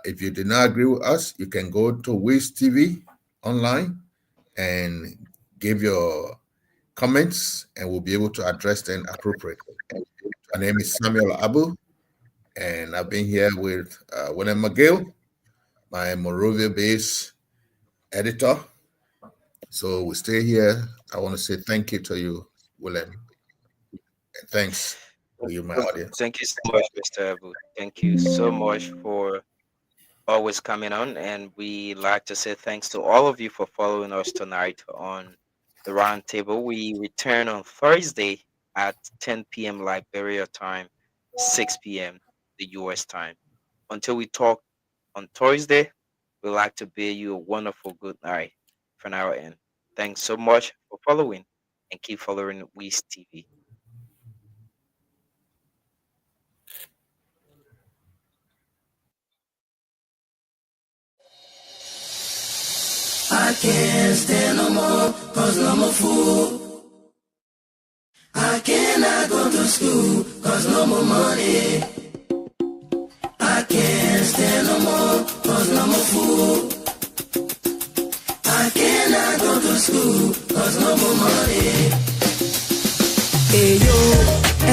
If you did not agree with us, you can go to Wiz TV online and give your comments, and we'll be able to address them appropriately. My name is Samuel Abu, and I've been here with William McGill, my Monrovia-based editor. So we stay here. I want to say thank you to you, William. And thanks to you, my audience. Thank you so much, Mr. Abu. Thank you so much for always coming on. And we like to say thanks to all of you for following us tonight on the Roundtable. We return on Thursday at 10 p.m. Liberia time, 6 p.m. the U.S. time. Until we talk on Thursday, we'd like to bid you a wonderful good night from our end. Thanks so much for following, and keep following Wiz TV. I can't stand no more, cause I'm a fool. I cannot go to school, cause no more money. I can't stand no more, cause I'm a fool. I cannot go to school, cause no more money. Hey yo,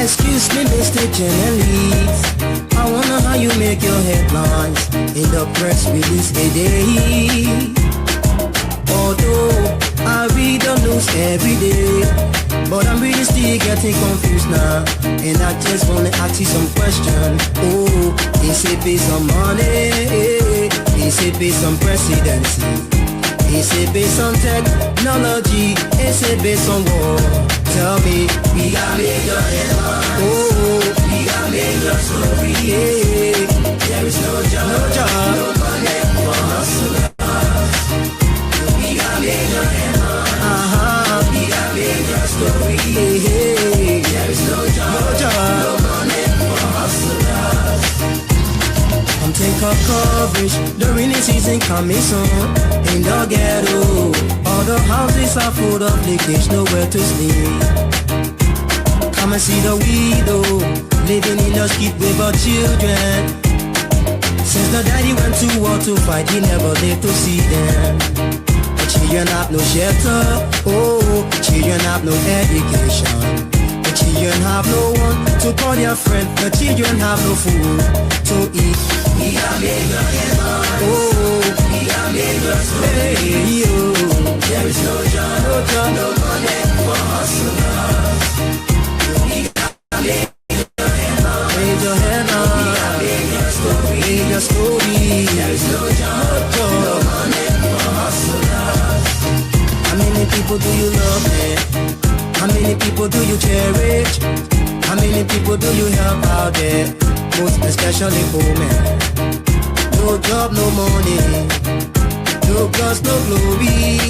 excuse me Mr. Journalist, I wonder how you make your headlines in the press release today. Although read the news every day, but I'm really still getting confused now. And I just wanna ask you some questions. Oh, is it based on money? Is it based on presidency? Is it based on technology? Is it based on war? Tell me, we got major headlines. Oh, we got major stories. Yeah. There is no job, no money for hustlers. We got major headlines. We got major stories. Yeah. There is no job, no money for hustlers. Come take up coverage, the rainy season coming soon. In the ghetto, all the houses are full of leakage, nowhere to sleep. Come and see the widow, living in the street with her children. Since the daddy went to war to fight, he never lived to see them. The children have no shelter, oh, children have no education. The children have no one to call their friend. The children have no food to eat. We are major headlines. Oh, we are major stories. Hey, yo. There is no job, no money for hustlers. We got major headlines. Major headlines. We got major stories. Major stories. There is no job, no money for hustlers. How many people do you love, man? How many people do you cherish? How many people do you help out there? Most especially poor men. No job, no money. No cause, no glory.